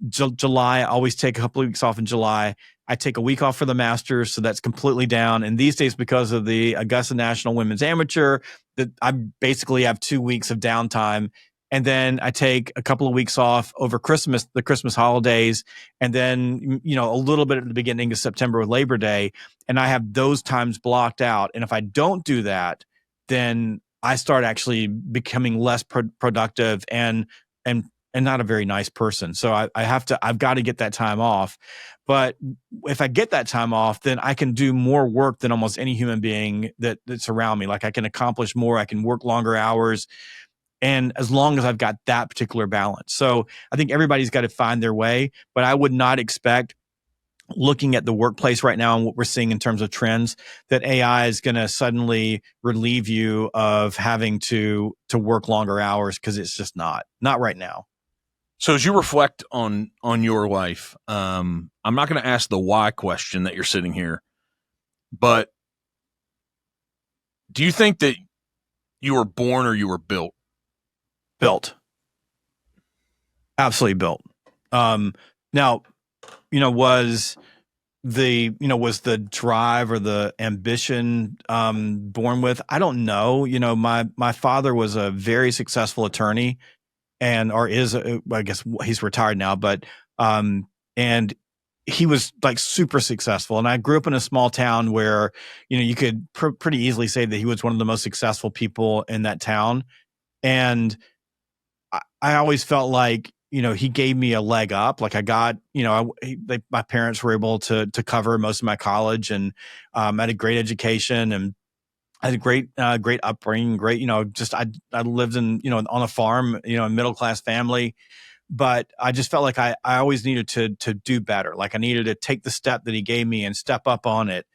July. I always take a couple of weeks off in July. I take a week off for the Masters, so that's completely down. And these days, because of the Augusta National Women's Amateur, that I basically have 2 weeks of downtime. And then I take a couple of weeks off over Christmas, the Christmas holidays, and then, a little bit at the beginning of September with Labor Day. And I have those times blocked out. And if I don't do that, then I start actually becoming less productive and not a very nice person. So I've got to get that time off. But if I get that time off, then I can do more work than almost any human being that's around me. Like, I can accomplish more. I can work longer hours. And as long as I've got that particular balance. So I think everybody's got to find their way, but I would not expect, looking at the workplace right now and what we're seeing in terms of trends, that AI is going to suddenly relieve you of having to work longer hours, because it's just not right now.
So as you reflect on your life, I'm not going to ask the why question that you're sitting here, but do you think that you were born or you were built?
Built. Absolutely built. Now, was the drive or the ambition born with? I don't know. My father was a very successful attorney, or is, I guess he's retired now, but and he was like super successful. And I grew up in a small town where, you could pretty easily say that he was one of the most successful people in that town. And I always felt like, he gave me a leg up. Like I got, my parents were able to cover most of my college, and I had a great education, and I had a great upbringing. Great, I lived in, on a farm, a middle class family. But I just felt like I always needed to do better. Like I needed to take the step that he gave me and step up on it.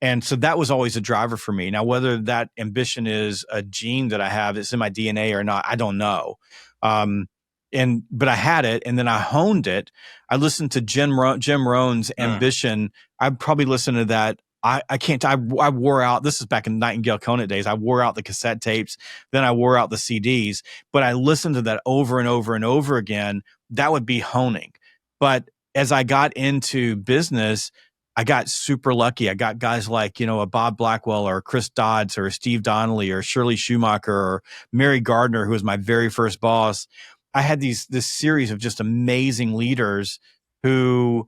And so that was always a driver for me. Now, whether that ambition is a gene that I have, it's in my DNA or not, I don't know. But I had it, and then I honed it. I listened to Jim Rohn's Ambition. I probably listened to that. I wore out, this is back in Nightingale Conant days. I wore out the cassette tapes. Then I wore out the CDs, but I listened to that over and over and over again. That would be honing. But as I got into business, I got super lucky. I got guys like, a Bob Blackwell or Chris Dodds or Steve Donnelly or Shirley Schumacher or Mary Gardner, who was my very first boss. I had this series of just amazing leaders who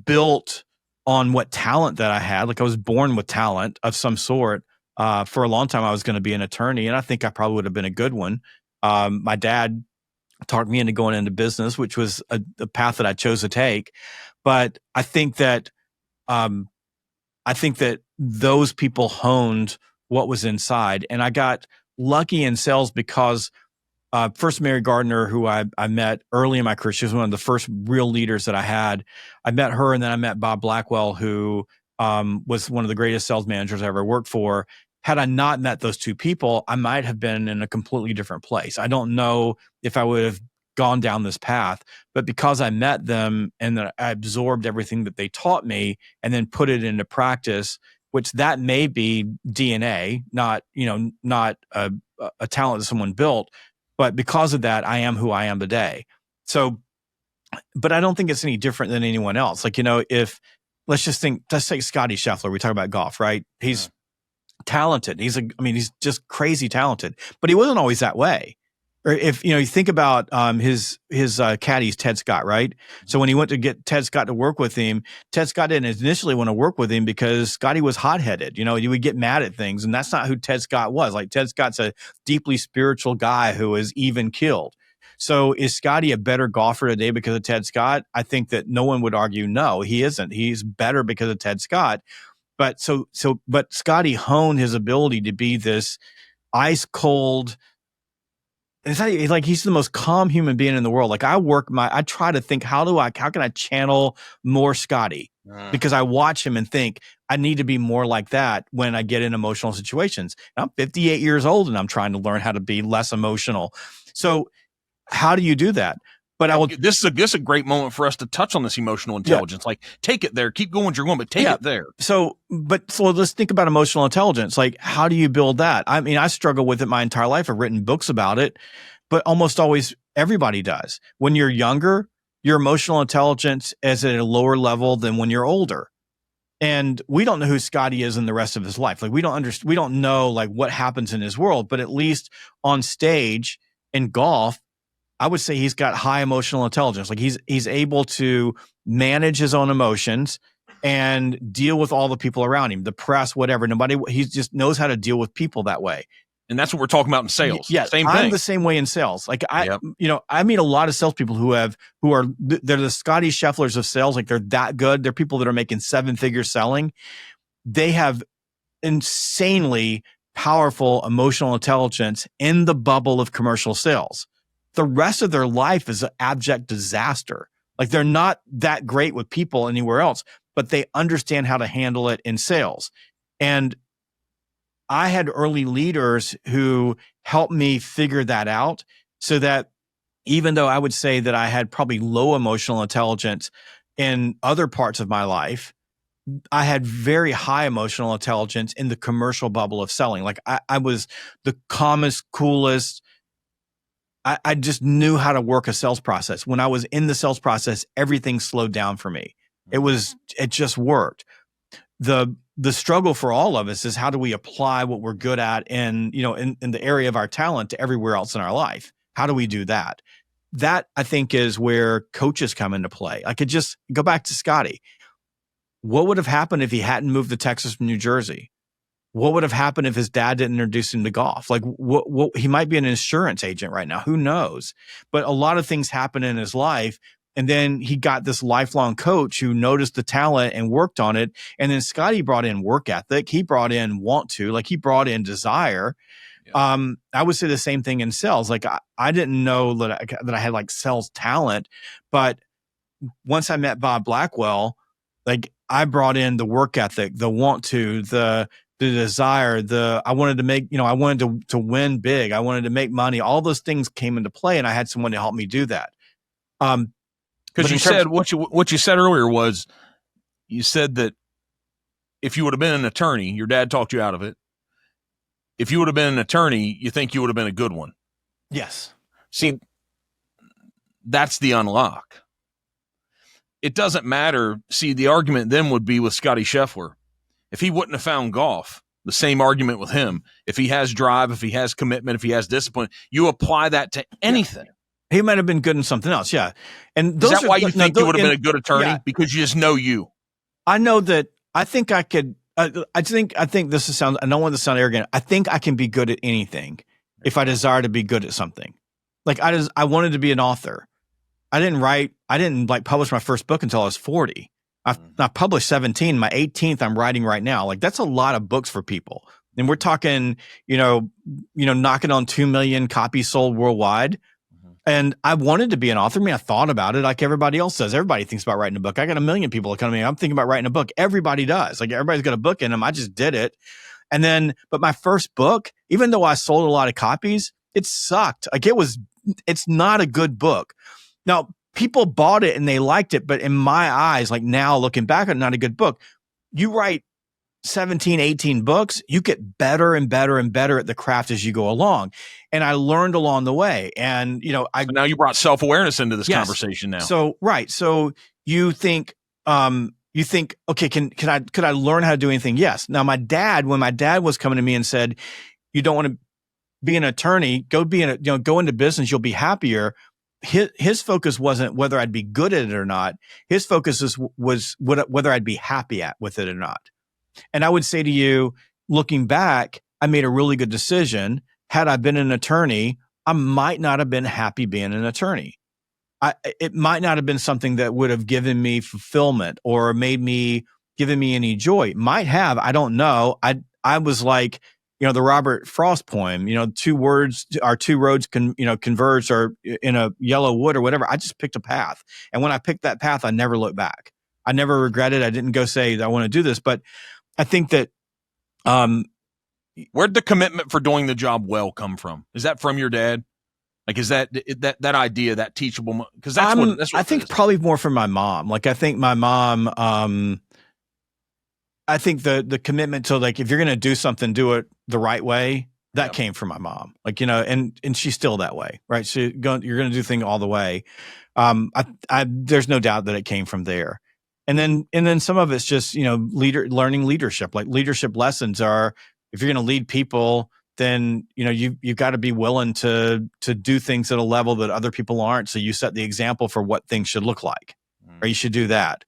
built on what talent that I had. Like I was born with talent of some sort. For a long time, I was going to be an attorney, and I think I probably would have been a good one. My dad talked me into going into business, which was a path that I chose to take. But I think that those people honed what was inside, and I got lucky in sales because first Mary Gardner, who I met early in my career, she was one of the first real leaders that I had. I met her, and then I met Bob Blackwell, who was one of the greatest sales managers I ever worked for. Had I not met those two people, I might have been in a completely different place. I don't know if I would have gone down this path, but because I met them and then I absorbed everything that they taught me and then put it into practice, which that may be DNA, not a talent that someone built. But because of that, I am who I am today. So, but I don't think it's any different than anyone else. Like, let's take Scotty Scheffler. We talk about golf, right? He's talented. He's just crazy talented, but he wasn't always that way. Or if, you think about his caddies, Ted Scott, right? So when he went to get Ted Scott to work with him, Ted Scott didn't initially want to work with him because Scotty was hot-headed. He would get mad at things, and that's not who Ted Scott was. Like Ted Scott's a deeply spiritual guy who is even killed. So is Scotty a better golfer today because of Ted Scott? I think that no one would argue no, he isn't. He's better because of Ted Scott. But but Scotty honed his ability to be this ice cold. It's not, like he's the most calm human being in the world. Like I try to think, how can I channel more Scotty? Because I watch him and think I need to be more like that when I get in emotional situations. And I'm 58 years old and I'm trying to learn how to be less emotional. So how do you do that? But
this is a great moment for us to touch on this emotional intelligence. Like take it there, keep going what you're going, but take it there.
So let's think about emotional intelligence. Like how do you build that? I mean, I struggle with it my entire life. I've written books about it, but almost always everybody does. When you're younger, your emotional intelligence is at a lower level than when you're older. And we don't know who Scotty is in the rest of his life. Like we don't know like what happens in his world, but at least on stage in golf, I would say he's got high emotional intelligence. Like he's able to manage his own emotions and deal with all the people around him, the press, whatever. He just knows how to deal with people that way.
And that's what we're talking about in sales.
Yeah,
same thing.
I'm the same way in sales. Like I meet a lot of salespeople they're the Scotty Schefflers of sales. Like they're that good. They're people that are making 7-figure selling. They have insanely powerful emotional intelligence in the bubble of commercial sales. The rest of their life is an abject disaster. Like they're not that great with people anywhere else, but they understand how to handle it in sales. And I had early leaders who helped me figure that out so that even though I would say that I had probably low emotional intelligence in other parts of my life, I had very high emotional intelligence in the commercial bubble of selling. Like I was the calmest, coolest. I just knew how to work a sales process. When I was in the sales process, everything slowed down for me. It just worked. The struggle for all of us is how do we apply what we're good at in the area of our talent to everywhere else in our life? How do we do that? that I think is where coaches come into play. I could just go back to Scotty. What would have happened if he hadn't moved to Texas from New Jersey? What would have happened if his dad didn't introduce him to golf? Like, what he might be an insurance agent right now. Who knows? But a lot of things happen in his life. And then he got this lifelong coach who noticed the talent and worked on it. And then Scotty brought in work ethic. He brought in want to, like he brought in desire. Yeah. I would say the same thing in sales. Like I didn't know that I had like sales talent, but once I met Bob Blackwell, like I brought in the work ethic, the want to, the desire, I wanted to make, I wanted to win big. I wanted to make money. All those things came into play, and I had someone to help me do that.
Because you said what you said earlier was, you said that if you would have been an attorney, your dad talked you out of it. If you would have been an attorney, you think you would have been a good one.
Yes.
See, that's the unlock. It doesn't matter. See, the argument then would be with Scotty Scheffler. If he wouldn't have found golf, the same argument with him. If he has drive, if he has commitment, if he has discipline, you apply that to anything.
Yeah. He might have been good in something else. Yeah. And
is that why you think you would have been a good attorney? Yeah. Because you just know you.
I know that. I think I could. I think this sounds. I don't want to sound arrogant. I think I can be good at anything if I desire to be good at something. Like I wanted to be an author. I didn't like publish my first book until I was 40. I published 17. My 18th I'm writing right now. Like that's a lot of books for people. And we're talking, knocking on 2 million copies sold worldwide. And I wanted to be an author. I mean, I thought about it like everybody else does. Everybody thinks about writing a book. I got 1 million people coming to me. I'm thinking about writing a book. Everybody does. Like everybody's got a book in them. I just did it. And then, but my first book, even though I sold a lot of copies, it sucked. Like it's not a good book. Now, people bought it and they liked it. But in my eyes, like now looking back at it, not a good book. You write 17, 18 books, you get better and better and better at the craft as you go along. And I learned along the way. And,
so now you brought self-awareness into this conversation now.
So, right. So you think, okay, could I learn how to do anything? Yes. Now when my dad was coming to me and said, you don't want to be an attorney, go into business, you'll be happier. His focus wasn't whether I'd be good at it or not. His focus was whether I'd be happy with it or not. And I would say to you, looking back, I made a really good decision. Had I been an attorney, I might not have been happy being an attorney. It might not have been something that would have given me fulfillment or given me any joy. Might have, I don't know. I was like, the Robert Frost poem, two roads converge or in a yellow wood or whatever. I just picked a path. And when I picked that path, I never looked back. I never regretted. I didn't go say I want to do this, but I think that,
where'd the commitment for doing the job well come from? Is that from your dad? Like, is that idea, that teachable? Because that's what
I think probably more from my mom. Like, I think my mom, I think the commitment to like, if you're going to do something, do it the right way. That came from my mom. Like, and she's still that way, right? You're going to do things all the way. There's no doubt that it came from there. And then some of it's just, learning leadership. Like leadership lessons are, if you're going to lead people, then, you've got to be willing to do things at a level that other people aren't. So you set the example for what things should look like, or you should do that.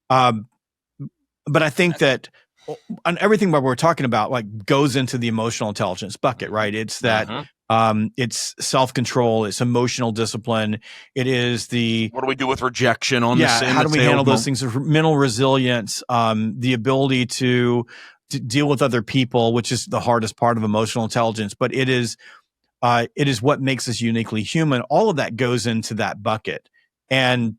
But I think that on everything that we're talking about, like goes into the emotional intelligence bucket, right? It's that, it's self-control, it's emotional discipline. It is
what do we do with rejection on this?
How do we handle those things? Mental resilience, the ability to deal with other people, which is the hardest part of emotional intelligence, but it is what makes us uniquely human. All of that goes into that bucket. And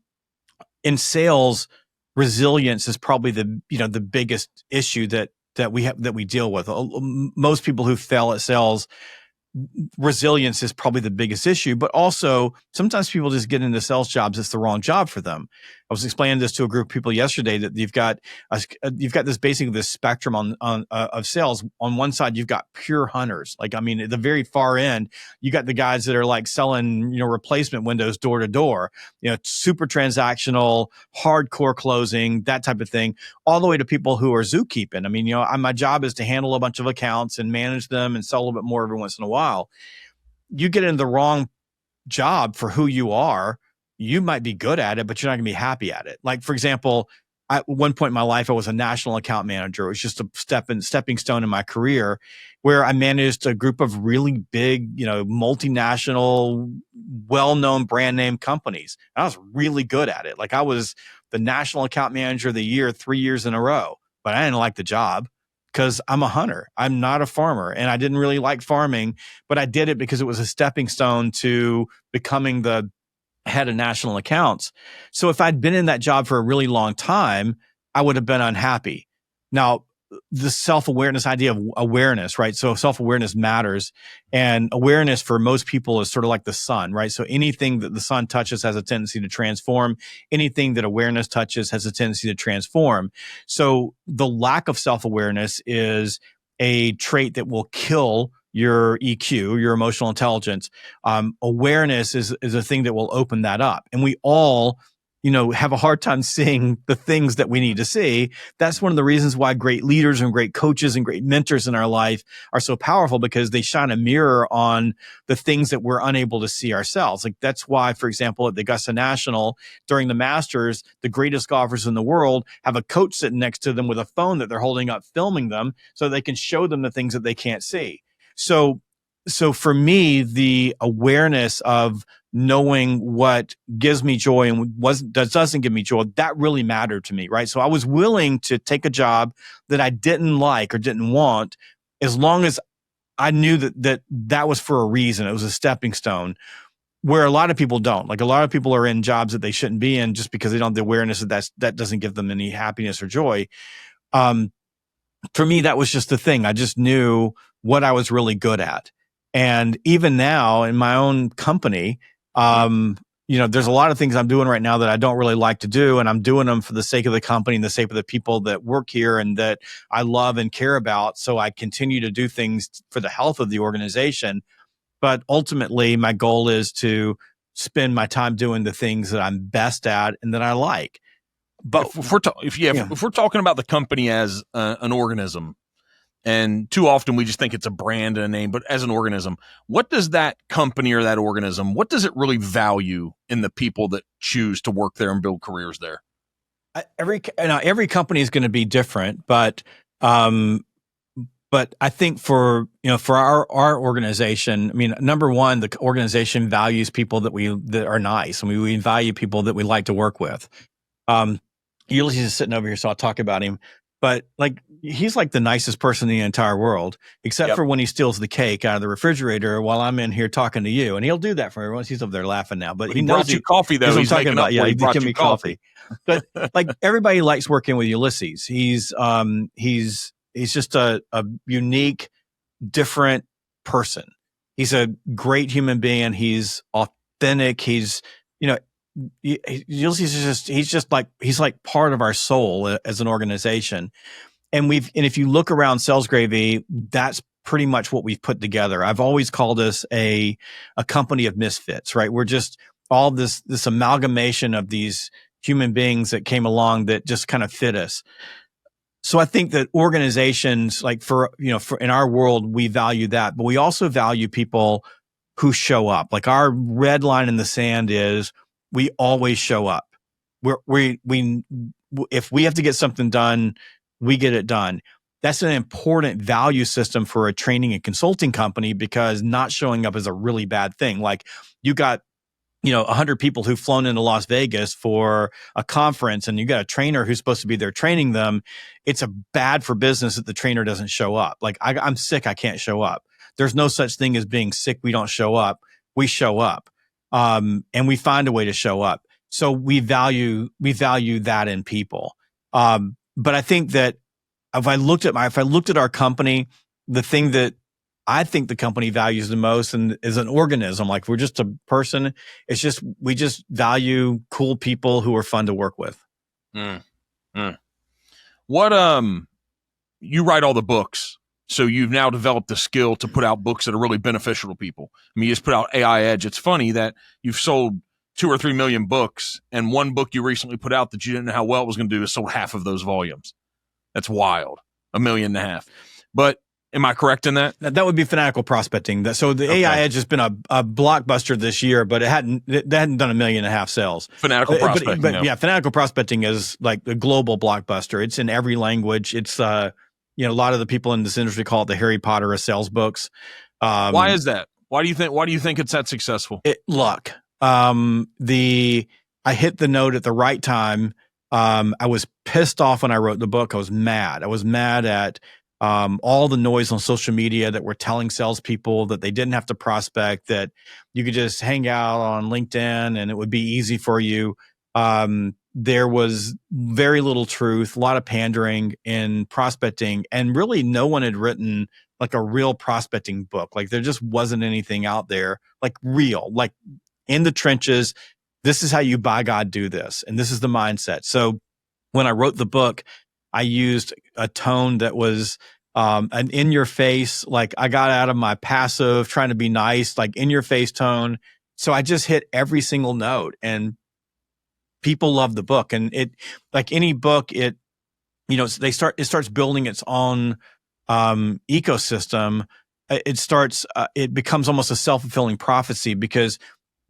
in sales, resilience is probably the biggest issue that we deal with. Most people who fail at sales, resilience is probably the biggest issue, but also sometimes people just get into sales jobs. It's the wrong job for them. I was explaining this to a group of people yesterday that you've got this basically this spectrum of sales. On one side, you've got pure hunters. Like, I mean, at the very far end, you got the guys that are like selling, replacement windows door to door, super transactional, hardcore closing, that type of thing, all the way to people who are zookeeping. I mean, my job is to handle a bunch of accounts and manage them and sell a little bit more every once in a while. You get into the wrong job for who you are, you might be good at it, but you're not going to be happy at it. Like, for example, at one point in my life, I was a national account manager. It was just a stepping stone in my career where I managed a group of really big, multinational, well-known brand name companies. I was really good at it. Like, I was the national account manager of the year 3 years in a row, but I didn't like the job because I'm a hunter. I'm not a farmer, and I didn't really like farming, but I did it because it was a stepping stone to becoming the head of national accounts. So if I'd been in that job for a really long time, I would have been unhappy. Now, the self-awareness idea of awareness, right? So self-awareness matters, and awareness for most people is sort of like the sun, right? So anything that the sun touches has a tendency to transform. Anything that awareness touches has a tendency to transform. So the lack of self-awareness is a trait that will kill your EQ, your emotional intelligence. Awareness is a thing that will open that up. And we all, have a hard time seeing the things that we need to see. That's one of the reasons why great leaders and great coaches and great mentors in our life are so powerful, because they shine a mirror on the things that we're unable to see ourselves. Like, that's why, for example, at the Augusta National, during the Masters, the greatest golfers in the world have a coach sitting next to them with a phone that they're holding up, filming them so they can show them the things that they can't see. So for me, the awareness of knowing what gives me joy and doesn't give me joy, that really mattered to me, right? So I was willing to take a job that I didn't like or didn't want, as long as I knew that was for a reason. It was a stepping stone, where a lot of people don't. Like, a lot of people are in jobs that they shouldn't be in just because they don't have the awareness that doesn't give them any happiness or joy. For me, that was just the thing. I just knew what I was really good at. And even now in my own company, there's a lot of things I'm doing right now that I don't really like to do. And I'm doing them for the sake of the company and the sake of the people that work here and that I love and care about. So I continue to do things for the health of the organization. But ultimately, my goal is to spend my time doing the things that I'm best at and that I like.
But if we're talking about the company as an organism, and too often we just think it's a brand and a name, but as an organism, what does that company or that organism, what does it really value in the people that choose to work there and build careers there?
Every company is going to be different, but I think for our organization, I mean, number one, the organization values people that are nice, and we value people that we like to work with. Ulysses is sitting over here, so I'll talk about him. But he's like the nicest person in the entire world, except for when he steals the cake out of the refrigerator while I'm in here talking to you. And he'll do that for everyone. He's up there laughing now. But he knows
brought you coffee, though.
He's talking about. Yeah, he gave me coffee. But everybody likes working with Ulysses. He's just a unique, different person. He's a great human being. He's authentic. He's Ulysses is he's like part of our soul as an organization. And if you look around Sales Gravy, that's pretty much what we've put together. I've always called us a company of misfits, right? We're just all this amalgamation of these human beings that came along that just kind of fit us. So I think that organizations, like for in our world, we value that, but we also value people who show up. Like, our red line in the sand is we always show up. If we have to get something done, we get it done. That's an important value system for a training and consulting company, because not showing up is a really bad thing. Like, you got 100 people who've flown into Las Vegas for a conference, and you got a trainer who's supposed to be there training them. It's bad for business that the trainer doesn't show up. Like, I'm sick, I can't show up. There's no such thing as being sick. We don't show up. We show up. And we find a way to show up. So we value that in people. But I think that if I looked at our company, the thing that I think the company values the most and is an organism, like, we're just a person. We just value cool people who are fun to work with.
What, you write all the books. So you've now developed the skill to put out books that are really beneficial to people. I mean, you just put out AI Edge. It's funny that you've sold 2 or 3 million books, and one book you recently put out that you didn't know how well it was going to do is sold half of those volumes. That's wild. 1.5 million. But Am I correct in that?
That would be Fanatical Prospecting. So the AI Edge has been a blockbuster this year, but it hadn't done 1.5 million sales.
Fanatical Prospecting.
But yeah, Fanatical Prospecting is like the global blockbuster. It's in every language. It's a lot of the people in this industry call it the Harry Potter of sales books.
Why is that? Why do you think it's that successful?
Luck. I hit the note at the right time. I was pissed off when I wrote the book. I was mad. I was mad at all the noise on social media that were telling salespeople that they didn't have to prospect, that you could just hang out on LinkedIn and it would be easy for you. There was very little truth, a lot of pandering in prospecting, and really no one had written like a real prospecting book. Like there just wasn't anything out there, like real, like in the trenches. This is how you by God do this. And this is the mindset. So when I wrote the book, I used a tone that was an in your face, like I got out of my passive trying to be nice, like in your face tone. So I just hit every single note, and people love the book. And it, like any book, it starts building its own ecosystem. It becomes almost a self-fulfilling prophecy, because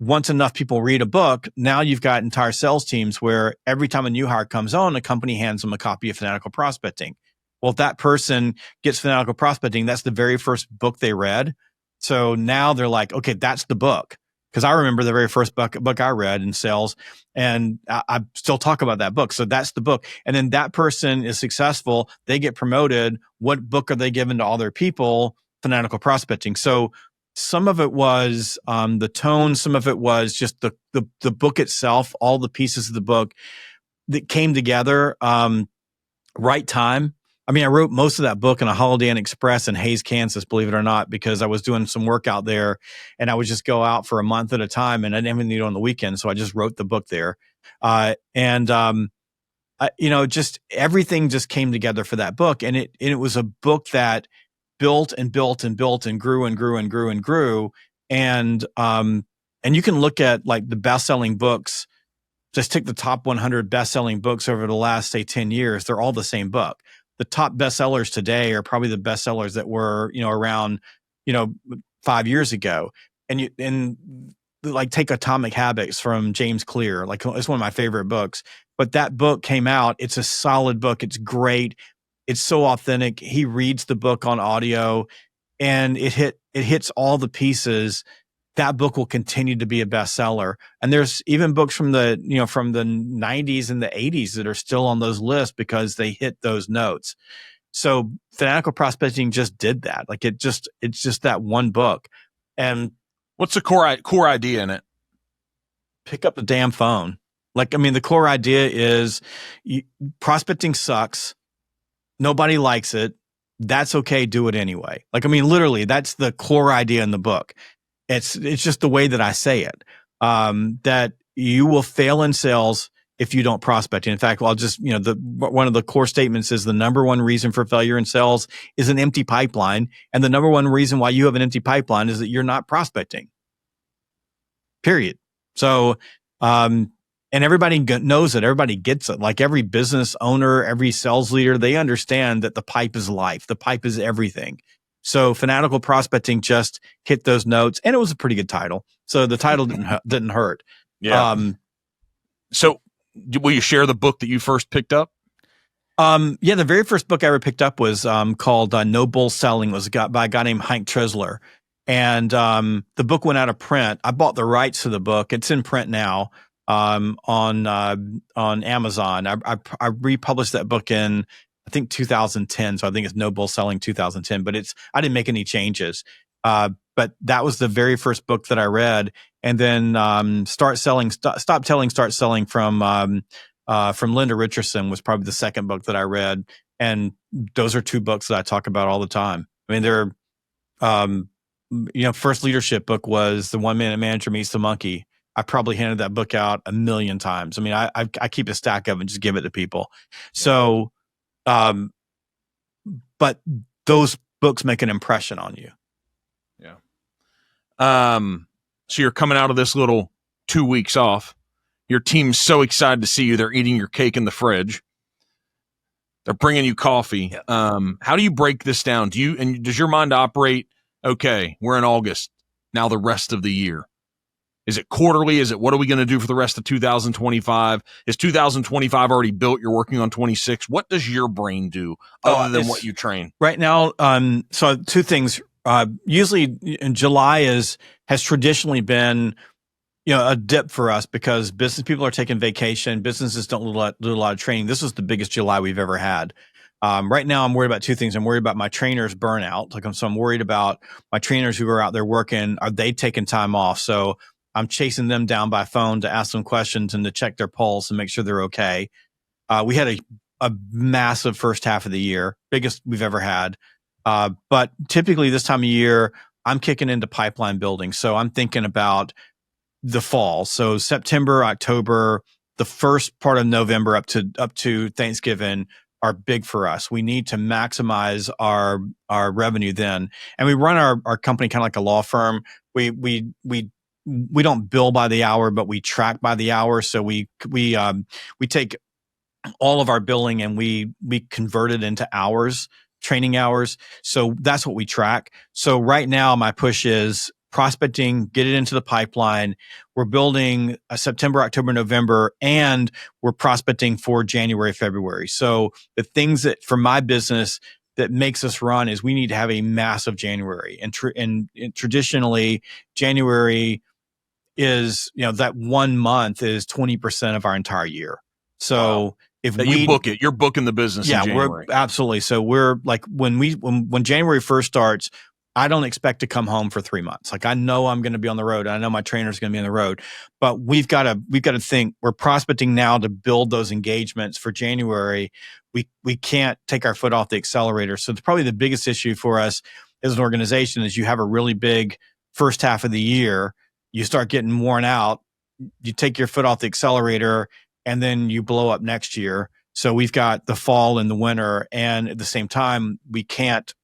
once enough people read a book, now you've got entire sales teams where every time a new hire comes on, a company hands them a copy of Fanatical Prospecting. Well, if that person gets Fanatical Prospecting, that's the very first book they read. So now they're like, okay, that's the book. Because I remember the very first book I read in sales, and I still talk about that book. So that's the book. And then that person is successful. They get promoted. What book are they giving to all their people? Fanatical Prospecting. So some of it was the tone. Some of it was just the book itself, all the pieces of the book that came together. Right time. I mean, I wrote most of that book in a Holiday Inn Express in Hays, Kansas, believe it or not, because I was doing some work out there, and I would just go out for a month at a time, and I didn't even need it on the weekend. So I just wrote the book there. Just everything just came together for that book. And it was a book that built and built and built and grew and grew and grew and grew. And you can look at like the best-selling books. Just take the top 100 best-selling books over the last, say, 10 years. They're all the same book. The top bestsellers today are probably the bestsellers that were, around, 5 years ago. And like take Atomic Habits from James Clear. Like it's one of my favorite books. But that book came out. It's a solid book. It's great. It's so authentic. He reads the book on audio, and it hits all the pieces. That book will continue to be a bestseller. And there's even books from the 90s and the 80s that are still on those lists because they hit those notes. So Fanatical Prospecting just did that. Like it's just that one book. And
what's the core idea in it?
Pick up the damn phone. Like, I mean, the core idea is prospecting sucks. Nobody likes it. That's okay. Do it anyway. Like, I mean, literally, that's the core idea in the book. It's just the way that I say it, that you will fail in sales if you don't prospect. And in fact, I'll just, one of the core statements is the number one reason for failure in sales is an empty pipeline. And the number one reason why you have an empty pipeline is that you're not prospecting. Period. So, and everybody knows it. Everybody gets it. Like every business owner, every sales leader, they understand that the pipe is life. The pipe is everything. So Fanatical Prospecting just hit those notes, and it was a pretty good title. So the title didn't hurt.
Yeah. So will you share the book that you first picked up?
Yeah, the very first book I ever picked up was called No Bull Selling. It was by a guy named Hank Trisler. And the book went out of print. I bought the rights to the book. It's in print now on Amazon. I republished that book in, I think, 2010. So I think it's No Bull Selling 2010, but I didn't make any changes. But that was the very first book that I read. And then Stop Selling from Linda Richardson was probably the second book that I read. And those are two books that I talk about all the time. I mean, they're, first leadership book was The 1 Minute Manager Meets the Monkey. I probably handed that book out 1 million times. I mean, I keep a stack of it and just give it to people. So, but those books make an impression on you.
Yeah. So you're coming out of this little 2 weeks off. Your team's so excited to see you. They're eating your cake in the fridge. They're bringing you coffee. How do you break this down? Does your mind operate, okay, we're in August, now the rest of the year? Is it quarterly? Is it what are we going to do for the rest of 2025? Is 2025 already built? You're working on 26. What does your brain do other than what you train?
Right now, so two things. Usually in July has traditionally been, a dip for us because business people are taking vacation. Businesses don't do a lot of training. This is the biggest July we've ever had. Right now, I'm worried about two things. I'm worried about my trainers' burnout. So I'm worried about my trainers who are out there working. Are they taking time off? So I'm chasing them down by phone to ask them questions and to check their pulse and make sure they're okay. We had a massive first half of the year, biggest we've ever had. But typically this time of year, I'm kicking into pipeline building. So I'm thinking about the fall. So September, October, the first part of November up to Thanksgiving are big for us. We need to maximize our revenue then. And we run our company kind of like a law firm. We don't bill by the hour, but we track by the hour. So we take all of our billing and we convert it into hours, training hours. So that's what we track. So right now my push is prospecting, get it into the pipeline. We're building a September, October, November, and we're prospecting for January, February. So the things that for my business that makes us run is we need to have a massive January. And traditionally January is, that 1 month is 20% of our entire year. So wow. If
you book it, you're booking the business.
Yeah,
in January.
We're absolutely. So we're like when January 1st starts, I don't expect to come home for 3 months. Like I know I'm going to be on the road. I know my trainer's going to be on the road, but we've got to think we're prospecting now to build those engagements for January. We can't take our foot off the accelerator. So it's probably the biggest issue for us as an organization is you have a really big first half of the year. You start getting worn out. You take your foot off the accelerator and then you blow up next year. So we've got the fall and the winter. And at the same time, we can't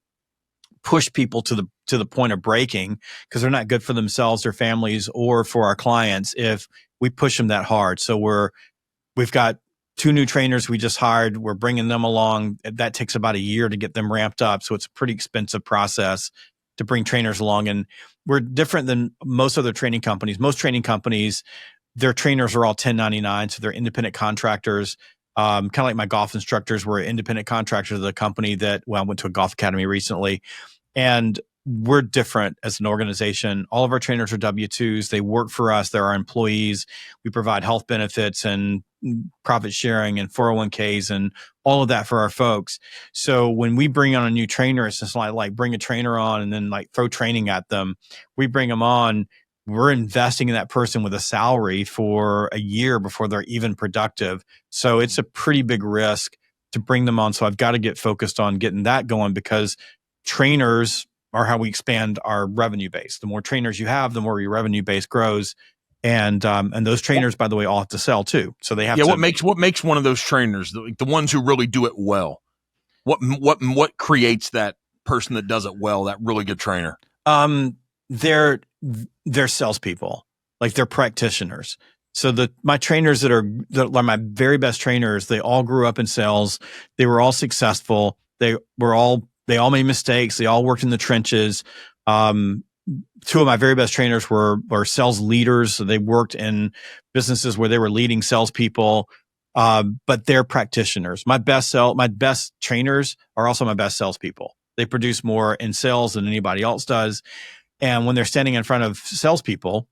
push people to the point of breaking because they're not good for themselves, their families, or for our clients if we push them that hard. So we've got 2 new trainers we just hired. We're bringing them along. That takes about a year to get them ramped up. So it's a pretty expensive process to bring trainers along. And we're different than most other training companies. Most training companies, their trainers are all 1099. So they're independent contractors. Kind of like my golf instructors were independent contractors of the company I went to a golf academy recently. And we're different as an organization. All of our trainers are W-2s. They work for us. They're our employees. We provide health benefits and profit sharing and 401ks and all of that for our folks. So when we bring on a new trainer, it's just like bring a trainer on and then like throw training at them. We bring them on. We're investing in that person with a salary for a year before they're even productive. So it's a pretty big risk to bring them on. So I've got to get focused on getting that going because trainers are how we expand our revenue base. The more trainers you have, the more your revenue base grows. And those trainers, by the way, all have to sell too. So they have to.
What makes one of those trainers, the ones who really do it well? What creates that person that does it well, that really good trainer?
They're salespeople, like they're practitioners. So my trainers that are my very best trainers, they all grew up in sales. They were all successful. They all made mistakes. They all worked in the trenches. 2 of my very best trainers were sales leaders. So they worked in businesses where they were leading salespeople. But they're practitioners. My best trainers are also my best salespeople. They produce more in sales than anybody else does. And when they're standing in front of salespeople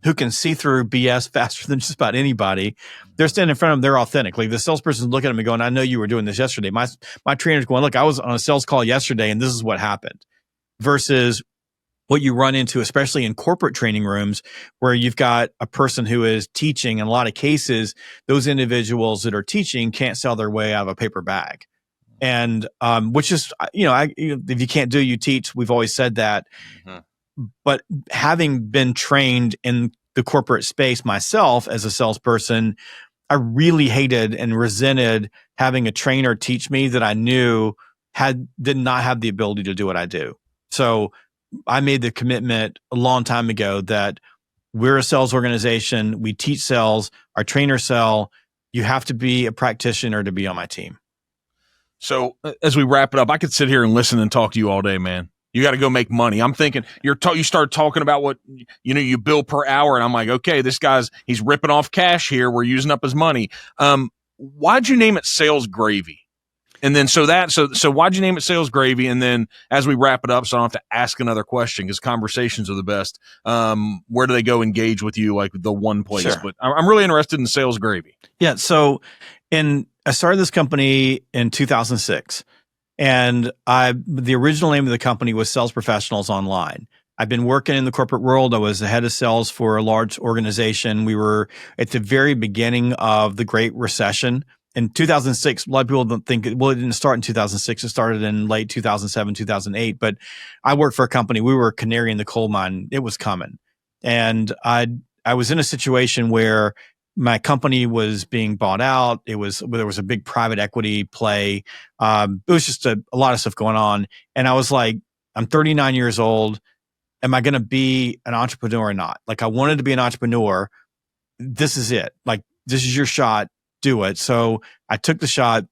who can see through BS faster than just about anybody, they're standing in front of them. They're authentic. Like the salesperson's looking at me going, I know you were doing this yesterday. My trainer's going, look, I was on a sales call yesterday and this is what happened. Versus what you run into, especially in corporate training rooms where you've got a person who is teaching. In a lot of cases, those individuals that are teaching can't sell their way out of a paper bag. And, which is, if you can't do, you teach. We've always said that. Mm-hmm. But having been trained in the corporate space myself as a salesperson, I really hated and resented having a trainer teach me that I knew did not have the ability to do what I do. So I made the commitment a long time ago that we're a sales organization. We teach sales. Our trainers sell. You have to be a practitioner to be on my team.
So as we wrap it up, I could sit here and listen and talk to you all day, man. You got to go make money. I'm thinking you start talking about what, you bill per hour. And I'm like, okay, he's ripping off cash here. We're using up his money. Why'd you name it Sales Gravy? And then so why'd you name it Sales Gravy? And then as we wrap it up, so I don't have to ask another question because conversations are the best. Where do they go engage with you? Like the one place,
Sure.
But I'm really interested in Sales Gravy.
Yeah. So I started this company in 2006. And the original name of the company was Sales Professionals Online. I've been working in the corporate world. I was the head of sales for a large organization. We were at the very beginning of the Great Recession. In 2006, a lot of people don't think, it didn't start in 2006. It started in late 2007, 2008. But I worked for a company. We were a canary in the coal mine. It was coming. And I was in a situation where my company was being bought out. There was a big private equity play. It was just a lot of stuff going on. And I was like, I'm 39 years old. Am I going to be an entrepreneur or not? Like, I wanted to be an entrepreneur. This is it. Like, this is your shot. Do it. So I took the shot,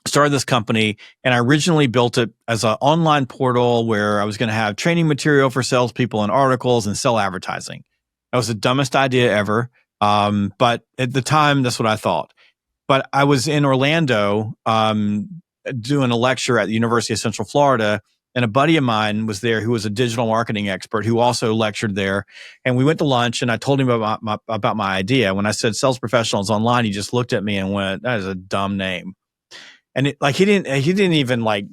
started this company, and I originally built it as an online portal where I was going to have training material for salespeople and articles and sell advertising. That was the dumbest idea ever. But at the time, that's what I thought. But I was in Orlando, doing a lecture at the University of Central Florida, and a buddy of mine was there who was a digital marketing expert who also lectured there. And we went to lunch, and I told him about my idea. When I said Sales Professionals Online, he just looked at me and went, "That is a dumb name." And he didn't even like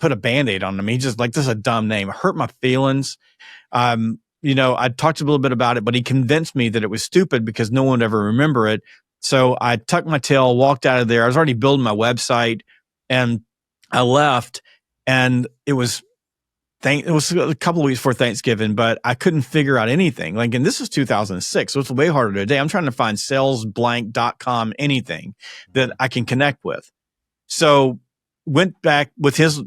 put a Band-Aid on him. He just like, "This is a dumb name." It hurt my feelings. I talked a little bit about it, but he convinced me that it was stupid because no one would ever remember it. So I tucked my tail, walked out of there. I was already building my website, and I left. And it was a couple of weeks before Thanksgiving, but I couldn't figure out anything. Like, and this is 2006, so it's way harder today. I'm trying to find salesblank.com, anything that I can connect with. So went back with his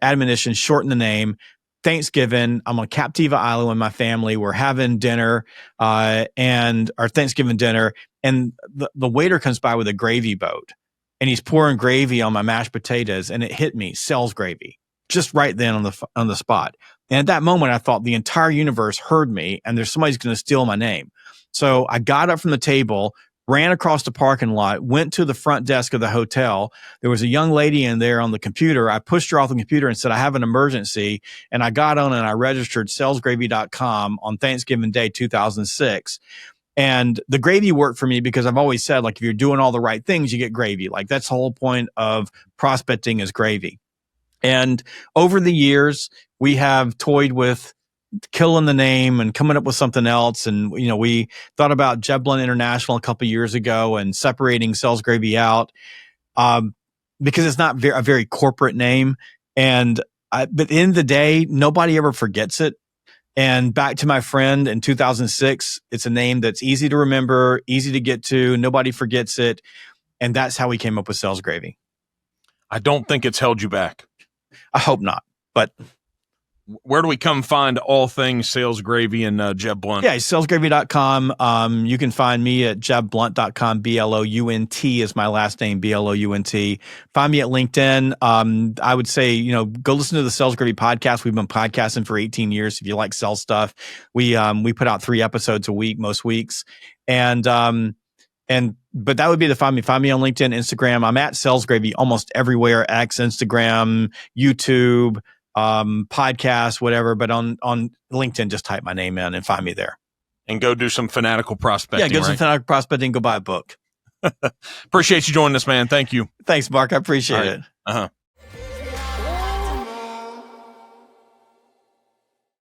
admonition, shorten the name. Thanksgiving, I'm on Captiva Island with my family. We're having dinner, and our Thanksgiving dinner, and the waiter comes by with a gravy boat, and he's pouring gravy on my mashed potatoes, and it hit me, Sales Gravy, just right then on the spot. And at that moment, I thought the entire universe heard me, and somebody's going to steal my name. So I got up from the table, ran across the parking lot, went to the front desk of the hotel. There was a young lady in there on the computer. I pushed her off the computer and said, "I have an emergency." And I got on and I registered salesgravy.com on Thanksgiving Day, 2006. And the gravy worked for me because I've always said, like, if you're doing all the right things, you get gravy. Like, that's the whole point of prospecting is gravy. And over the years, we have toyed with killing the name and coming up with something else. And, we thought about Jeb Blount International a couple of years ago and separating Sales Gravy out, because it's not a very corporate name. But at the end of the day, nobody ever forgets it. And back to my friend in 2006, it's a name that's easy to remember, easy to get to. Nobody forgets it. And that's how we came up with Sales Gravy.
I don't think it's held you back.
I hope not, but
where do we come find all things Sales Gravy and Jeb Blount?
Yeah, salesgravy.com. You can find me at jebblount.com. Blount is my last name, Blount. Find me at LinkedIn. I would say, go listen to the Sales Gravy podcast. We've been podcasting for 18 years. If you like sales stuff, we put out 3 episodes a week, most weeks. But that would be find me on LinkedIn, Instagram. I'm at Sales Gravy almost everywhere, X, Instagram, YouTube, podcast, whatever. But on LinkedIn, just type my name in and find me there.
And go do some fanatical prospecting.
Yeah, go do some fanatical prospecting, go buy a book.
Appreciate you joining us, man. Thank you.
Thanks, Mark. I appreciate it.
Uh-huh.